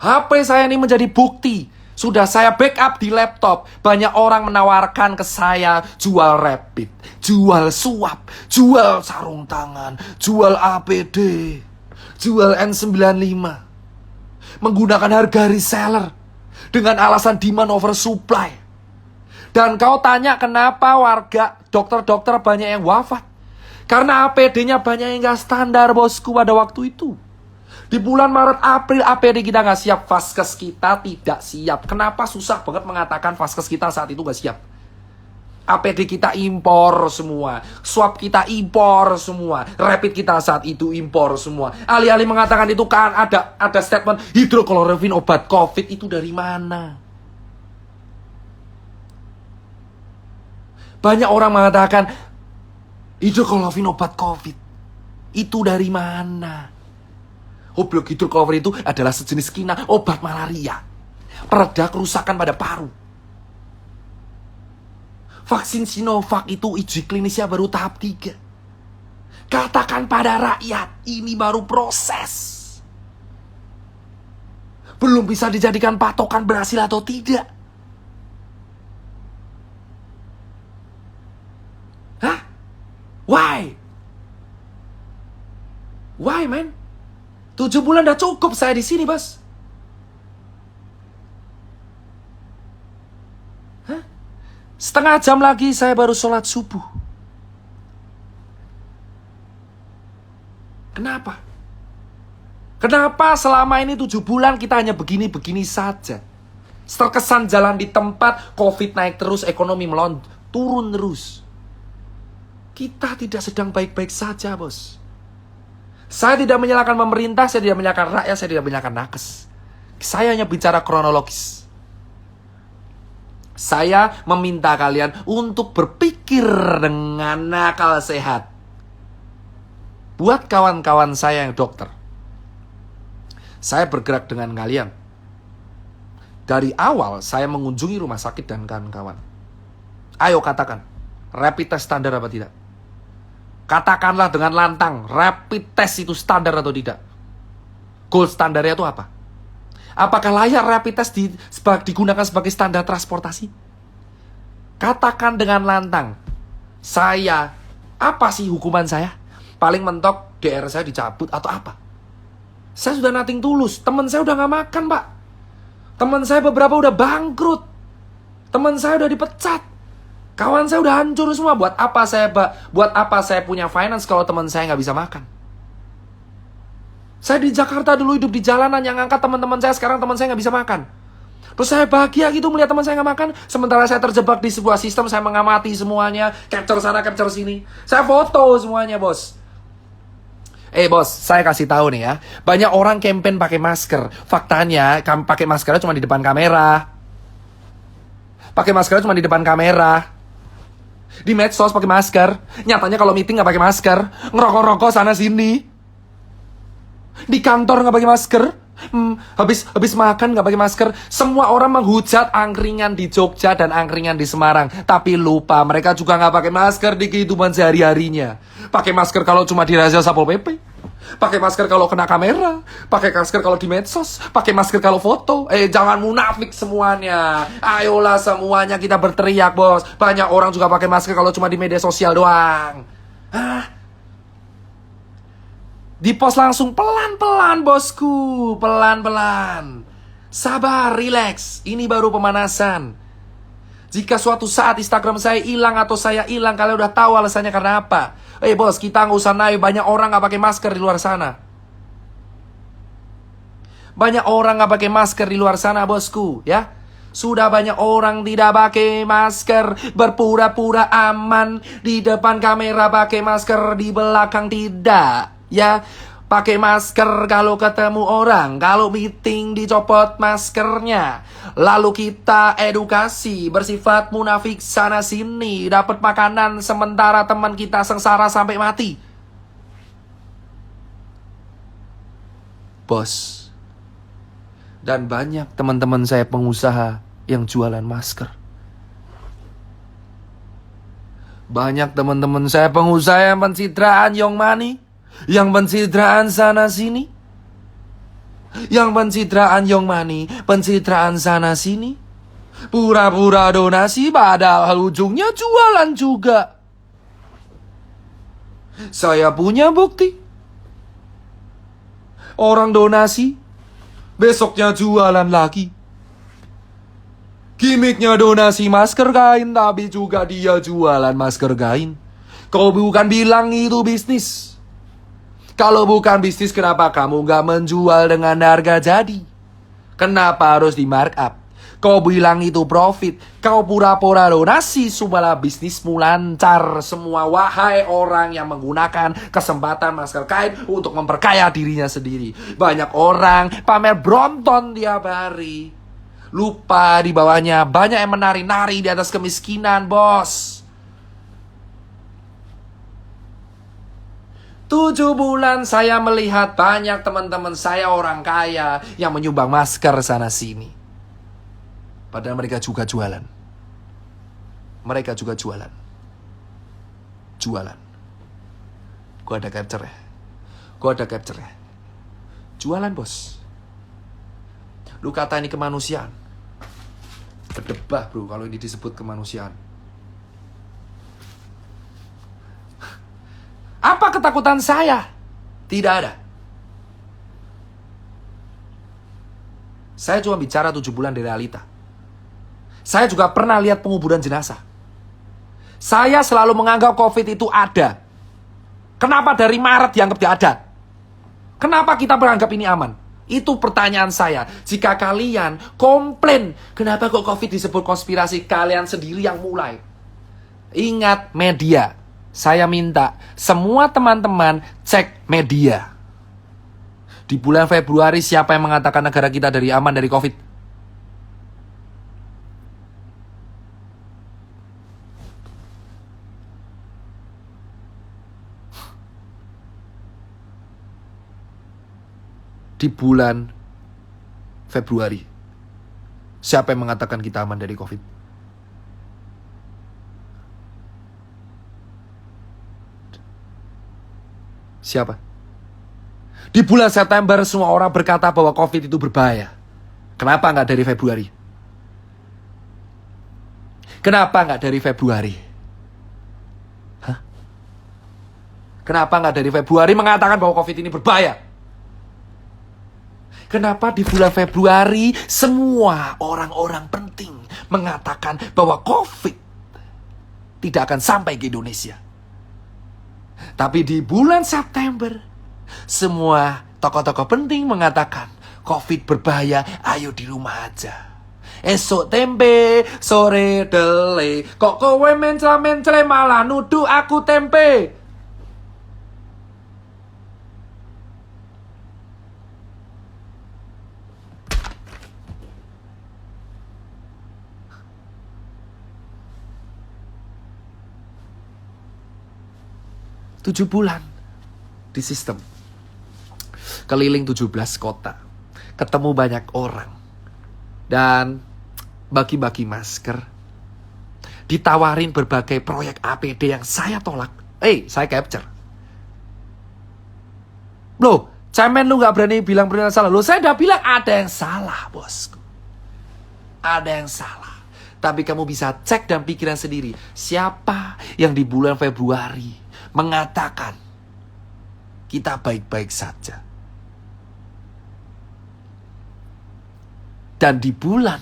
HP saya ini menjadi bukti. Sudah saya backup di laptop. Banyak orang menawarkan ke saya jual rapid, jual swab, jual sarung tangan, jual APD, jual N95. Menggunakan harga reseller dengan alasan demand over supply. Dan kau tanya kenapa warga dokter-dokter banyak yang wafat? Karena APD-nya banyak yang gak standar, bosku, pada waktu itu. Di bulan Maret, April, APD kita gak siap. Vaskes kita tidak siap. Kenapa susah banget mengatakan vaskes kita saat itu gak siap? APD kita impor semua. Swab kita impor semua. Rapid kita saat itu impor semua. Alih-alih mengatakan itu kan ada statement hidrokloroquine obat COVID. Itu dari mana? Banyak orang mengatakan hidrokloroquine obat COVID. Itu dari mana? Goblok, hidrokloroquine itu adalah sejenis kina obat malaria. Pereda kerusakan pada paru. Vaksin Sinovac itu uji klinisnya baru tahap 3. Katakan pada rakyat, ini baru proses. Belum bisa dijadikan patokan berhasil atau tidak. Hah? Why? Why, man? 7 bulan udah cukup saya di sini, bos. Hah? Setengah jam lagi saya baru sholat subuh. Kenapa? Kenapa selama ini 7 bulan kita hanya begini-begini saja? Terkesan jalan di tempat, COVID naik terus, ekonomi turun terus. Kita tidak sedang baik-baik saja, bos. Saya tidak menyalahkan pemerintah, saya tidak menyalahkan rakyat, saya tidak menyalahkan nakes. Saya hanya bicara kronologis. Saya meminta kalian untuk berpikir dengan akal sehat. Buat kawan-kawan saya yang dokter, saya bergerak dengan kalian. Dari awal saya mengunjungi rumah sakit dan kawan-kawan. Ayo katakan, rapid test standar apa tidak? Katakanlah dengan lantang, rapid test itu standar atau tidak? Gold standarnya itu apa? Apakah layak rapid test digunakan sebagai standar transportasi? Katakan dengan lantang, apa sih hukuman saya? Paling mentok DR saya dicabut atau apa? Saya sudah nothing tulus, teman saya udah gak makan pak. Teman saya beberapa udah bangkrut. Teman saya udah dipecat. Kawan saya udah hancur semua. Buat apa saya punya finance kalau teman saya nggak bisa makan? Saya di Jakarta dulu hidup di jalanan, yang ngangkat teman-teman saya, sekarang teman saya nggak bisa makan. Terus saya bahagia gitu melihat teman saya nggak makan, sementara saya terjebak di sebuah sistem, saya mengamati semuanya, capture sana, capture sini. Saya foto semuanya, bos. Bos, saya kasih tahu nih ya. Banyak orang campaign pakai masker. Faktanya, pakai maskernya cuma di depan kamera. Pakai maskernya cuma di depan kamera. Di medsos pakai masker. Nyatanya kalau meeting nggak pakai masker. Ngerokok-rokok sana sini. Di kantor nggak pakai masker. Habis makan nggak pakai masker. Semua orang menghujat angkringan di Jogja dan angkringan di Semarang. Tapi lupa mereka juga nggak pakai masker di kehidupan sehari-harinya. Pakai masker kalau cuma di razia Satpol PP. Pakai masker kalau kena kamera. Pakai masker kalau di medsos. Pakai masker kalau foto. Jangan munafik semuanya. Ayolah semuanya kita berteriak, bos. Banyak orang juga pakai masker kalau cuma di media sosial doang. Di post langsung pelan-pelan, bosku. Pelan-pelan. Sabar, relax. Ini baru pemanasan. Jika suatu saat Instagram saya hilang atau saya hilang, kalian udah tahu alasannya karena apa. Bos, kita nggak usah naik. Banyak orang nggak pakai masker di luar sana. Banyak orang nggak pakai masker di luar sana, bosku. Ya, sudah banyak orang tidak pakai masker, berpura-pura aman di depan kamera pakai masker, di belakang tidak. Ya, pakai masker kalau ketemu orang, kalau meeting dicopot maskernya. Lalu kita edukasi bersifat munafik sana sini, dapat makanan sementara teman kita sengsara sampai mati. Bos. Dan banyak teman-teman saya pengusaha yang jualan masker. Banyak teman-teman saya pengusaha yang pencitraan Young Money, yang pencitraan sana sini, yang pencitraan Young Money, pencitraan sana sini, pura-pura donasi padahal ujungnya jualan juga. Saya punya bukti. Orang donasi, besoknya jualan lagi. Gimiknya donasi masker kain, tapi juga dia jualan masker kain. Kau bukan bilang itu bisnis. Kalau bukan bisnis, kenapa kamu gak menjual dengan harga jadi? Kenapa harus di markup? Kau bilang itu profit. Kau pura-pura donasi, supaya bisnismu lancar semua. Wahai orang yang menggunakan kesempatan masker kain untuk memperkaya dirinya sendiri. Banyak orang pamer Brompton tiap hari. Lupa di bawahnya banyak yang menari-nari di atas kemiskinan, bos. 7 bulan saya melihat banyak teman-teman saya orang kaya yang menyumbang masker sana sini. Padahal mereka juga jualan. Mereka juga jualan. Jualan. Gua ada capture ya. Gua ada capture ya. Jualan, bos. Lu kata ini kemanusiaan. Berdebah, bro, kalau ini disebut kemanusiaan. Apa ketakutan saya? Tidak ada. Saya cuma bicara 7 bulan di realita. Saya juga pernah lihat penguburan jenazah. Saya selalu menganggap COVID itu ada. Kenapa dari Maret dianggap tidak ada? Kenapa kita beranggap ini aman? Itu pertanyaan saya. Jika kalian komplain, kenapa kok COVID disebut konspirasi? Kalian sendiri yang mulai. Ingat media. Saya minta semua teman-teman cek media. Di bulan Februari siapa yang mengatakan negara kita aman dari COVID? Di bulan Februari siapa yang mengatakan kita aman dari COVID? Siapa? Di bulan September semua orang berkata bahwa COVID itu berbahaya. Kenapa nggak dari Februari? Kenapa nggak dari Februari? Hah? Kenapa nggak dari Februari mengatakan bahwa COVID ini berbahaya? Kenapa di bulan Februari semua orang-orang penting mengatakan bahwa COVID tidak akan sampai ke Indonesia? Tapi di bulan September semua tokoh-tokoh penting mengatakan COVID berbahaya, ayo di rumah aja. Esok tempe, sore dele, kok kowe mencela-mencela malah nuduh aku tempe. Tujuh bulan di sistem. Keliling 17 kota. Ketemu banyak orang. Dan bagi-bagi masker. Ditawarin berbagai proyek APD yang saya tolak. Saya capture. Loh, cemen lu gak berani bilang benar salah. Loh, saya udah bilang ada yang salah, bosku. Ada yang salah. Tapi kamu bisa cek dan pikiran sendiri. Siapa yang di bulan Februari mengatakan kita baik-baik saja. Dan di bulan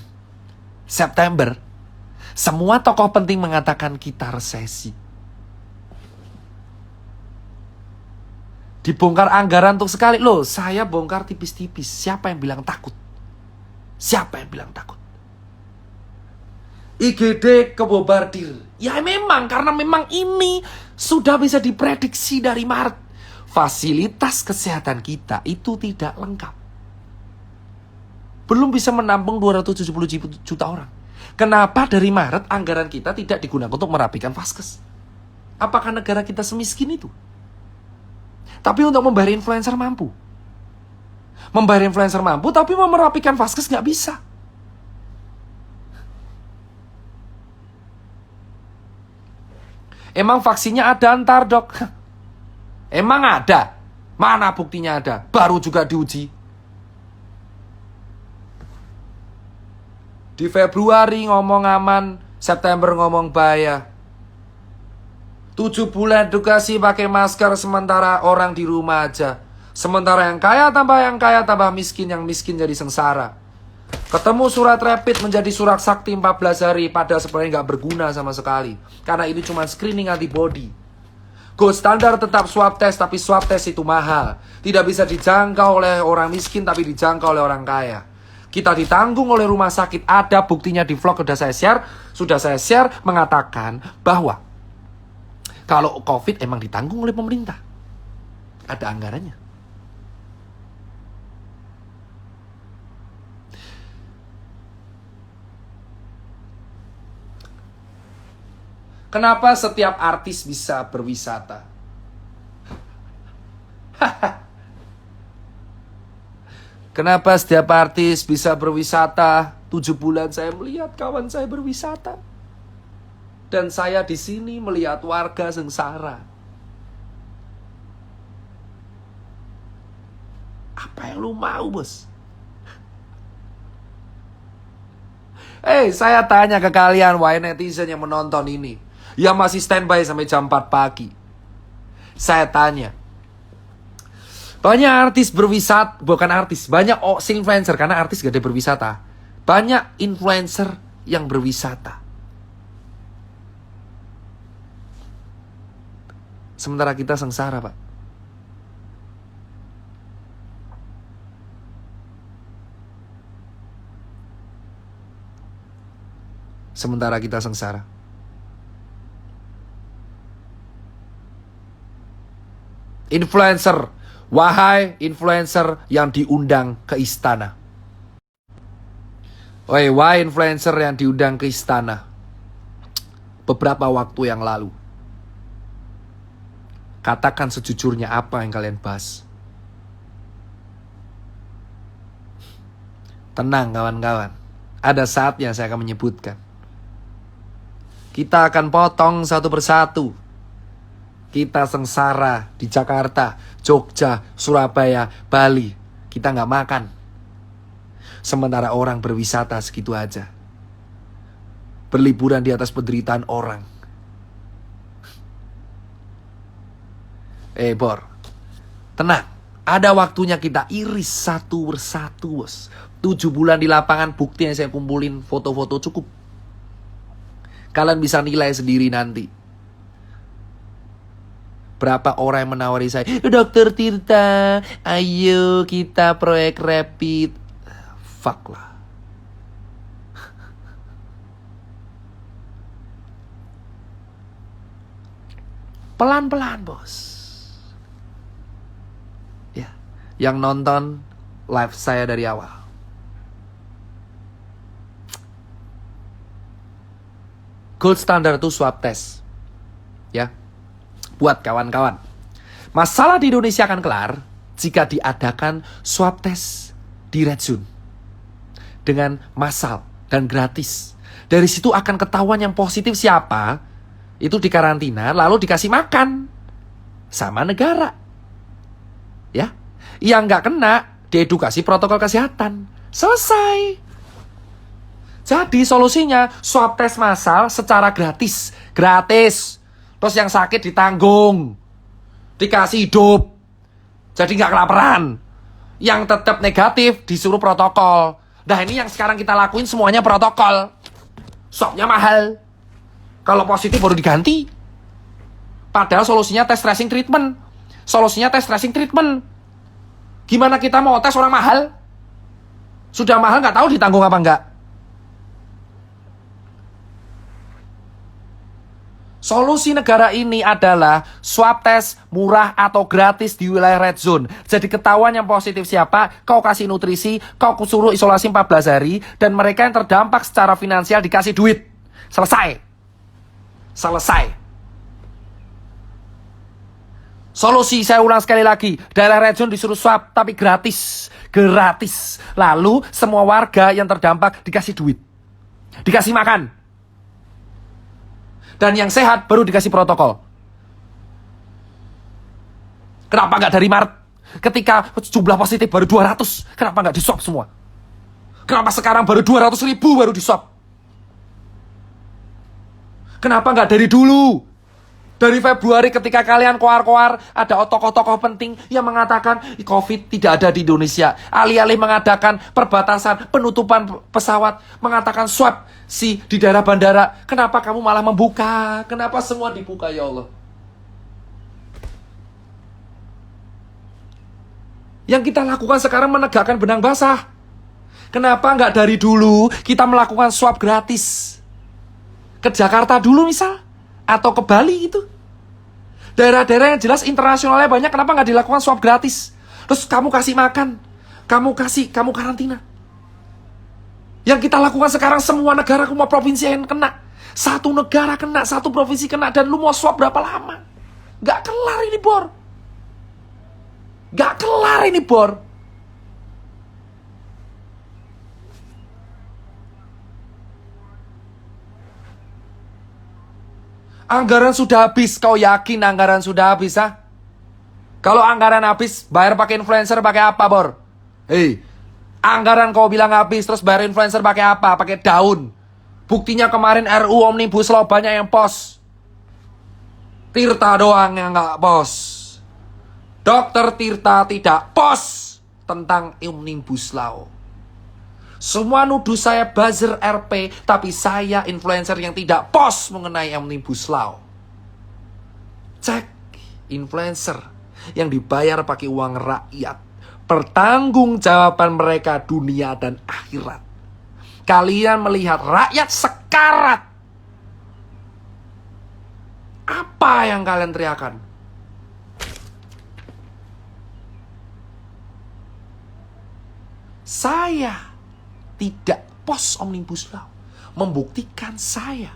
September, semua tokoh penting mengatakan kita resesi. Dibongkar anggaran untuk sekali. Loh, saya bongkar tipis-tipis. Siapa yang bilang takut? Siapa yang bilang takut? IGD kebobardir. Ya memang, karena memang ini sudah bisa diprediksi dari Maret. Fasilitas kesehatan kita itu tidak lengkap. Belum bisa menampung 270 juta orang. Kenapa dari Maret anggaran kita tidak digunakan untuk merapikan vaskes? Apakah negara kita semiskin itu? Tapi untuk membayar influencer mampu. Membayar influencer mampu, tapi mau merapikan vaskes nggak bisa. Emang vaksinnya ada antar dok? Emang ada? Mana buktinya ada? Baru juga diuji. Di Februari ngomong aman, September ngomong bahaya. 7 bulan edukasi pakai masker, sementara orang di rumah aja. Sementara yang kaya tambah miskin, yang miskin jadi sengsara. Ketemu surat rapid menjadi surat sakti 14 hari, padahal sebenarnya nggak berguna sama sekali. Karena ini cuma screening antibody. Gold standar tetap swab test, tapi swab test itu mahal. Tidak bisa dijangkau oleh orang miskin, tapi dijangkau oleh orang kaya. Kita ditanggung oleh rumah sakit. Ada buktinya di vlog sudah saya share mengatakan bahwa kalau COVID emang ditanggung oleh pemerintah. Ada anggarannya. Kenapa setiap artis bisa berwisata? Kenapa setiap artis bisa berwisata? 7 bulan saya melihat kawan saya berwisata. Dan saya di sini melihat warga sengsara. Apa yang lu mau, bos? Saya tanya ke kalian, wahai netizen yang menonton ini, yang masih standby sampai jam 4 pagi. Saya tanya, banyak artis berwisata, bukan artis, banyak influencer, karena artis gak ada berwisata. Banyak influencer yang berwisata. Sementara kita sengsara, Pak. Sementara kita sengsara. Influencer, wahai influencer yang diundang ke istana. Wahai influencer yang diundang ke istana. Beberapa waktu yang lalu. Katakan sejujurnya apa yang kalian bahas. Tenang kawan-kawan. Ada saatnya saya akan menyebutkan. Kita akan potong satu persatu. Kita sengsara di Jakarta, Jogja, Surabaya, Bali. Kita nggak makan. Sementara orang berwisata segitu aja. Berliburan di atas penderitaan orang. Bor, tenang. Ada waktunya kita iris satu persatu, bos. 7 bulan di lapangan, bukti yang saya kumpulin, foto-foto cukup. Kalian bisa nilai sendiri nanti. Berapa orang yang menawari saya, Dokter Tirta, ayo kita proyek rapid. Fuck lah. Pelan-pelan, bos. Ya, yang nonton live saya dari awal. Gold standard itu swab test. Ya. Buat kawan-kawan. Masalah di Indonesia akan kelar jika diadakan swab test di red zone. Dengan massal dan gratis. Dari situ akan ketahuan yang positif siapa. Itu dikarantina, lalu dikasih makan sama negara. Ya, yang nggak kena diedukasi protokol kesehatan. Selesai. Jadi solusinya swab test massal secara gratis. Gratis. Terus yang sakit ditanggung. Dikasih hidup. Jadi nggak kelaparan. Yang tetap negatif disuruh protokol. Nah ini yang sekarang kita lakuin semuanya protokol. Swabnya mahal. Kalau positif baru diganti. Padahal solusinya tes tracing treatment. Solusinya tes tracing treatment. Gimana kita mau tes orang mahal? Sudah mahal nggak tahu ditanggung apa enggak. Solusi negara ini adalah swab test murah atau gratis di wilayah red zone. Jadi ketahuan yang positif siapa, kau kasih nutrisi, kau suruh isolasi 14 hari, dan mereka yang terdampak secara finansial dikasih duit. Selesai. Selesai. Solusi, saya ulang sekali lagi, daerah red zone disuruh swab, tapi gratis. Gratis. Lalu semua warga yang terdampak dikasih duit. Dikasih makan. Dan yang sehat baru dikasih protokol. Kenapa nggak dari Maret? Ketika jumlah positif baru 200, kenapa nggak di-swab semua? Kenapa sekarang baru 200.000 baru di-swab? Kenapa nggak dari dulu? Dari Februari ketika kalian koar-koar, ada tokoh-tokoh penting yang mengatakan COVID tidak ada di Indonesia. Alih-alih mengadakan perbatasan, penutupan pesawat, mengatakan swab di daerah bandara. Kenapa kamu malah membuka? Kenapa semua dibuka, ya Allah? Yang kita lakukan sekarang menegakkan benang basah. Kenapa nggak dari dulu kita melakukan swab gratis? Ke Jakarta dulu misal, atau ke Bali itu. Daerah-daerah yang jelas internasionalnya banyak, kenapa nggak dilakukan swab gratis? Terus kamu kasih makan, kamu karantina. Yang kita lakukan sekarang semua negara, semua provinsi yang kena. Satu negara kena, satu provinsi kena, dan lu mau swab berapa lama? Nggak kelar ini, Bor. Nggak kelar ini, Bor. Anggaran sudah habis, kau yakin anggaran sudah habis, ha? Kalau anggaran habis, bayar pakai influencer pakai apa, Bor? Hei, anggaran kau bilang habis, terus bayar influencer pakai apa? Pakai daun. Buktinya kemarin RU Omnibus Law banyak yang pos. Tirta doang yang nggak pos. Dokter Tirta tidak pos tentang Omnibus Law. Semua nuduh saya buzzer RP, tapi saya influencer yang tidak post mengenai Omnibus Law. Cek influencer yang dibayar pakai uang rakyat. Pertanggungjawaban mereka dunia dan akhirat. Kalian melihat rakyat sekarat. Apa yang kalian teriakan? Saya tidak post Omnibus Law. Membuktikan saya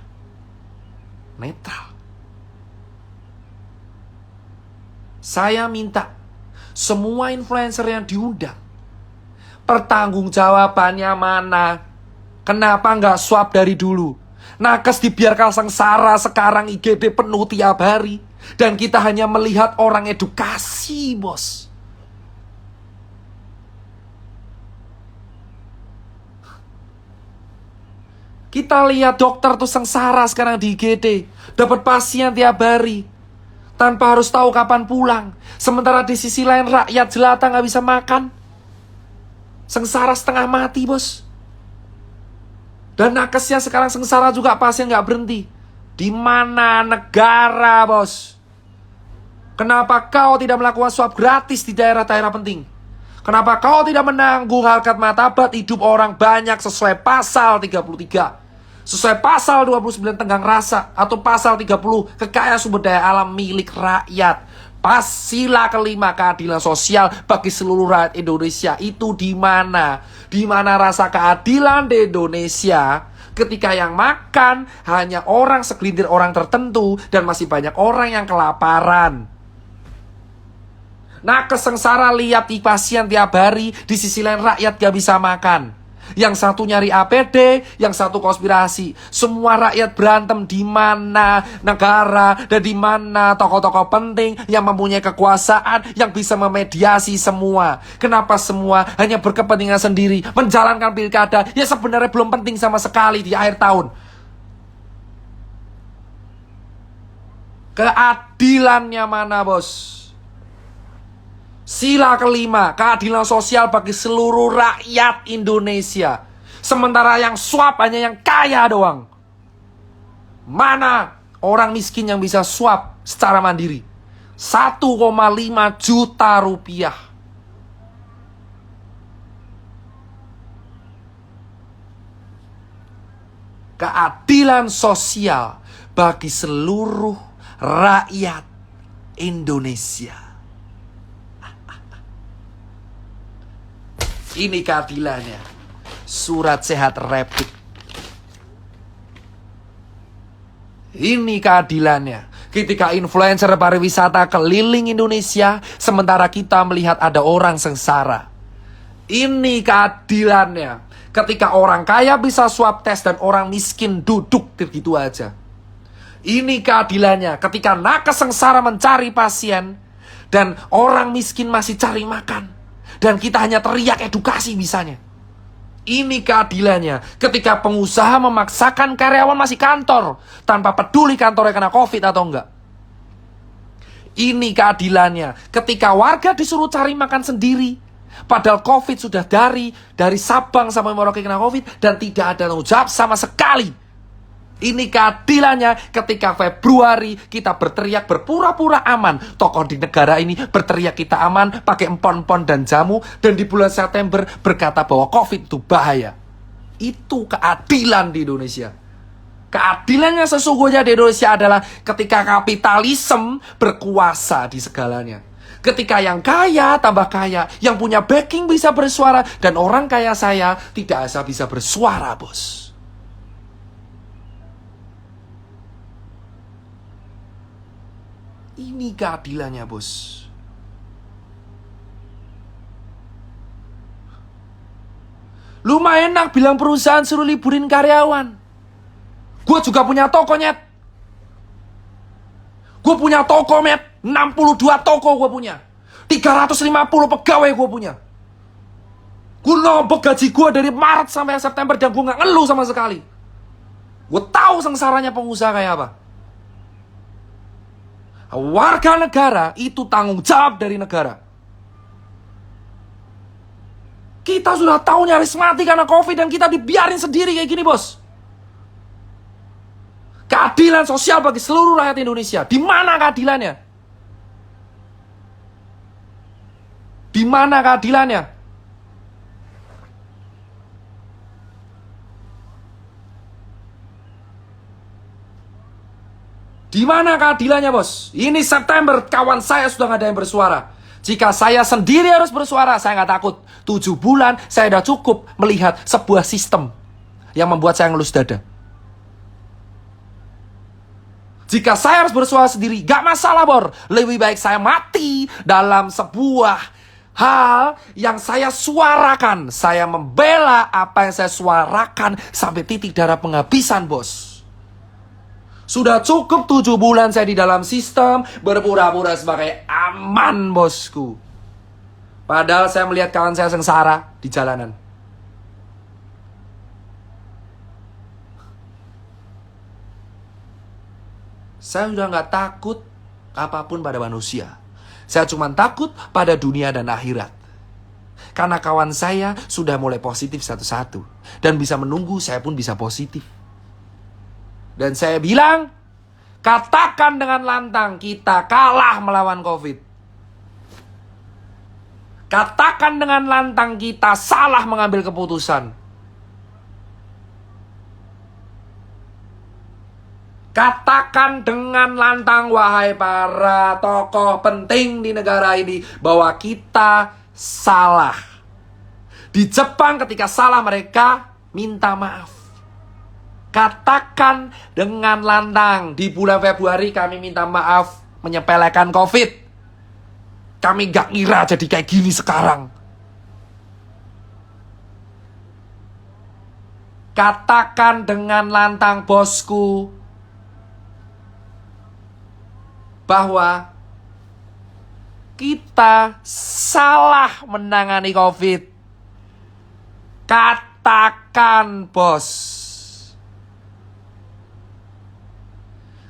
netral. Saya minta semua influencer yang diundang, pertanggungjawabannya mana? Kenapa nggak swab dari dulu? Nakes dibiarkan sengsara, sekarang IGD penuh tiap hari. Dan kita hanya melihat orang edukasi, bos. Kita lihat dokter tuh sengsara sekarang di IGD. Dapat pasien tiap hari. Tanpa harus tahu kapan pulang. Sementara di sisi lain rakyat jelata gak bisa makan. Sengsara setengah mati, bos. Dan nakesnya sekarang sengsara juga, pasien gak berhenti. Di mana negara, bos? Kenapa kau tidak melakukan swab gratis di daerah-daerah penting? Kenapa kau tidak menanggung harkat martabat hidup orang banyak sesuai pasal 33? Sesuai pasal 29 tenggang rasa atau pasal 30 kekayaan sumber daya alam milik rakyat. Sila kelima keadilan sosial bagi seluruh rakyat Indonesia. Itu di mana? Di mana rasa keadilan di Indonesia ketika yang makan hanya orang segelintir orang tertentu dan masih banyak orang yang kelaparan. Nah, kesengsara lihat di pasien tiap hari, di sisi lain rakyat gak bisa makan. Yang satu nyari APD, yang satu konspirasi. Semua rakyat berantem di mana negara dan di mana tokoh-tokoh penting yang mempunyai kekuasaan yang bisa memediasi semua. Kenapa semua hanya berkepentingan sendiri, menjalankan pilkada yang sebenarnya belum penting sama sekali di akhir tahun. Keadilannya mana, bos? Sila kelima, keadilan sosial bagi seluruh rakyat Indonesia. Sementara yang swab hanya yang kaya doang. Mana orang miskin yang bisa swab secara mandiri? 1,5 juta rupiah. Keadilan sosial bagi seluruh rakyat Indonesia. Ini keadilannya. Surat sehat rapid. Ini keadilannya. Ketika influencer pariwisata keliling Indonesia, sementara kita melihat ada orang sengsara. Ini keadilannya. Ketika orang kaya bisa swab tes dan orang miskin duduk begitu aja. Ini keadilannya. Ketika nakes sengsara mencari pasien dan orang miskin masih cari makan. Dan kita hanya teriak edukasi bisanya. Ini keadilannya. Ketika pengusaha memaksakan karyawan masih kantor tanpa peduli kantornya kena COVID atau enggak. Ini keadilannya. Ketika warga disuruh cari makan sendiri, padahal COVID sudah dari Sabang sampai Merauke kena COVID dan tidak ada tanggung jawab sama sekali. Ini keadilannya ketika Februari kita berteriak berpura-pura aman. Tokoh di negara ini berteriak kita aman pakai empon-empon dan jamu. Dan di bulan September berkata bahwa COVID itu bahaya. Itu keadilan di Indonesia. Keadilannya sesungguhnya di Indonesia adalah ketika kapitalisme berkuasa di segalanya. Ketika yang kaya tambah kaya, yang punya backing bisa bersuara, dan orang kaya saya tidak bisa bersuara, bos. Ini keadilannya, bos. Lumayan enak bilang perusahaan suruh liburin karyawan. Gue juga punya toko, nyet. Gue punya toko, met. 62 toko gue punya. 350 pegawai gue punya. Gue nombok gaji gue dari Maret sampai September dan gue gak ngeluh sama sekali. Gue tahu sengsaranya pengusaha kayak apa. Warga negara itu tanggung jawab dari negara. Kita sudah tahu nyaris mati karena COVID dan kita dibiarin sendiri kayak gini, bos. Keadilan sosial bagi seluruh rakyat Indonesia. Di mana keadilannya? Di mana keadilannya? Di mana keadilannya, bos? Ini September, kawan saya sudah gak ada yang bersuara. Jika saya sendiri harus bersuara, saya gak takut. 7 bulan, saya sudah cukup melihat sebuah sistem yang membuat saya ngelus dada. Jika saya harus bersuara sendiri, gak masalah, bor. Lebih baik saya mati dalam sebuah hal yang saya suarakan. Saya membela apa yang saya suarakan sampai titik darah penghabisan, bos. Sudah cukup 7 bulan saya di dalam sistem, berpura-pura sebagai aman, bosku. Padahal saya melihat kawan saya sengsara di jalanan. Saya sudah nggak takut apapun pada manusia. Saya cuma takut pada dunia dan akhirat. Karena kawan saya sudah mulai positif satu-satu. Dan bisa menunggu saya pun bisa positif. Dan saya bilang, katakan dengan lantang, kita kalah melawan COVID. Katakan dengan lantang, kita salah mengambil keputusan. Katakan dengan lantang, wahai para tokoh penting di negara ini, bahwa kita salah. Di Jepang ketika salah mereka minta maaf. Katakan dengan lantang, di bulan Februari kami minta maaf menyepelekan COVID. Kami gak ngira jadi kayak gini sekarang. Katakan dengan lantang, bosku, bahwa kita salah menangani COVID. Katakan, bos.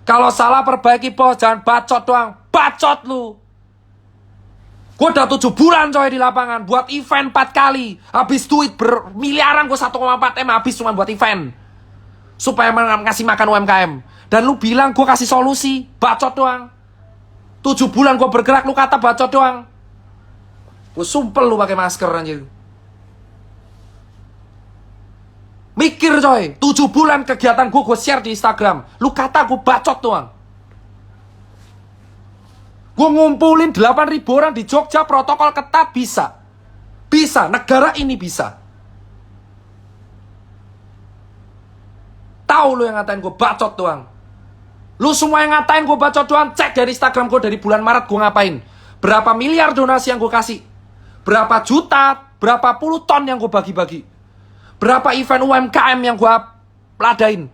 Kalau salah perbaiki, bos. Jangan bacot doang. Bacot lu. Gue udah 7 bulan coy di lapangan. Buat event 4 kali. Habis duit bermiliaran. Gue 1,4 M habis cuma buat event. Supaya ngasih makan UMKM. Dan lu bilang gue kasih solusi. Bacot doang. 7 bulan gue bergerak. Lu kata bacot doang. Gue sumpel lu pakai masker anjir. Mikir coy, 7 bulan kegiatan gue share di Instagram. Lu kata gue bacot doang. Gue ngumpulin 8.000 orang di Jogja, protokol ketat, bisa. Bisa, negara ini bisa. Tahu lu yang ngatain gue bacot doang. Lu semua yang ngatain gue bacot doang, cek dari Instagram gue dari bulan Maret gue ngapain. Berapa miliar donasi yang gue kasih. Berapa juta, berapa puluh ton yang gue bagi-bagi. Berapa event UMKM yang gue ladain.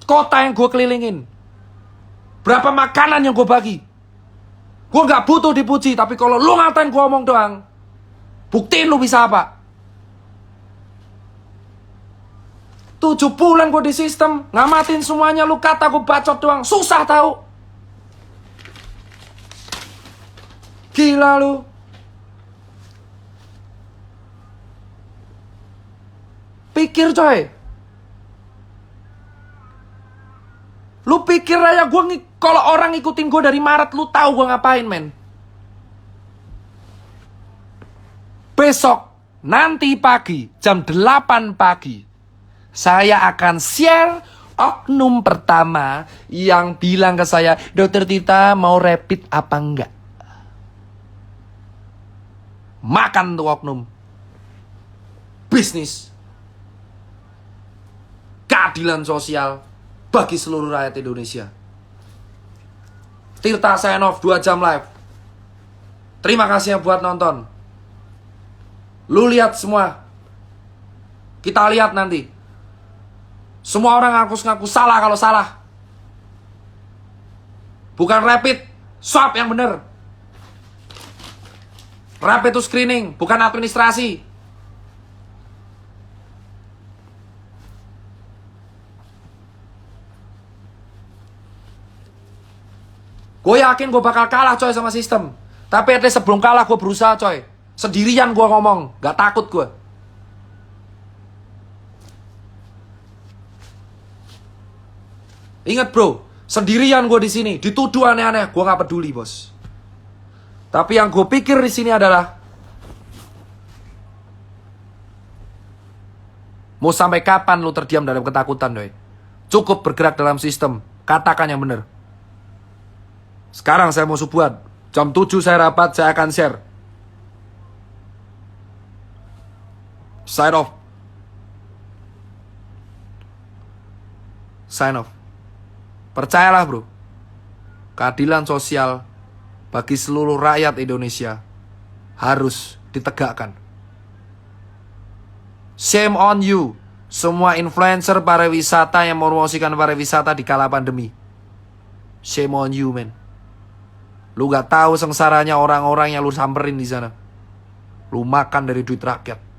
Kota yang gue kelilingin. Berapa makanan yang gue bagi. Gue gak butuh dipuji. Tapi kalau lu ngatain gue omong doang, buktiin lu bisa apa. 7 bulan gue di sistem, ngamatin semuanya, lu kata gue bacot doang. Susah tahu. Gila lu. Pikir coy. Lu pikir aja kalau orang ngikutin gue dari Maret, lu tahu gue ngapain, men. Besok, nanti pagi, jam 8 pagi, saya akan share oknum pertama yang bilang ke saya, Dokter Tirta mau rapid apa enggak? Makan tuh oknum. Bisnis. Keadilan sosial bagi seluruh rakyat Indonesia. Tirta sign off 2 jam live. Terima kasih yang buat nonton. Lu lihat semua. Kita lihat nanti. Semua orang ngaku salah kalau salah. Bukan rapid, swab yang bener. Rapid itu screening, bukan administrasi. Gue yakin gue bakal kalah coy sama sistem. Tapi at least sebelum kalah gue berusaha coy. Sendirian gue ngomong, gak takut gue. Ingat bro, sendirian gue di sini, dituduh aneh-aneh, gue gak peduli bos. Tapi yang gue pikir di sini adalah, mau sampai kapan lu terdiam dalam ketakutan doi? Cukup bergerak dalam sistem, katakan yang benar. Sekarang saya mau subuhan. Jam 7 saya rapat, saya akan share. Sign off. Sign off. Percayalah bro. Keadilan sosial bagi seluruh rakyat Indonesia harus ditegakkan. Shame on you. Semua influencer pariwisata yang mempromosikan pariwisata di kala pandemi. Shame on you, man. Lu gak tahu sengsaranya orang-orang yang lu samperin di sana. Lu makan dari duit rakyat.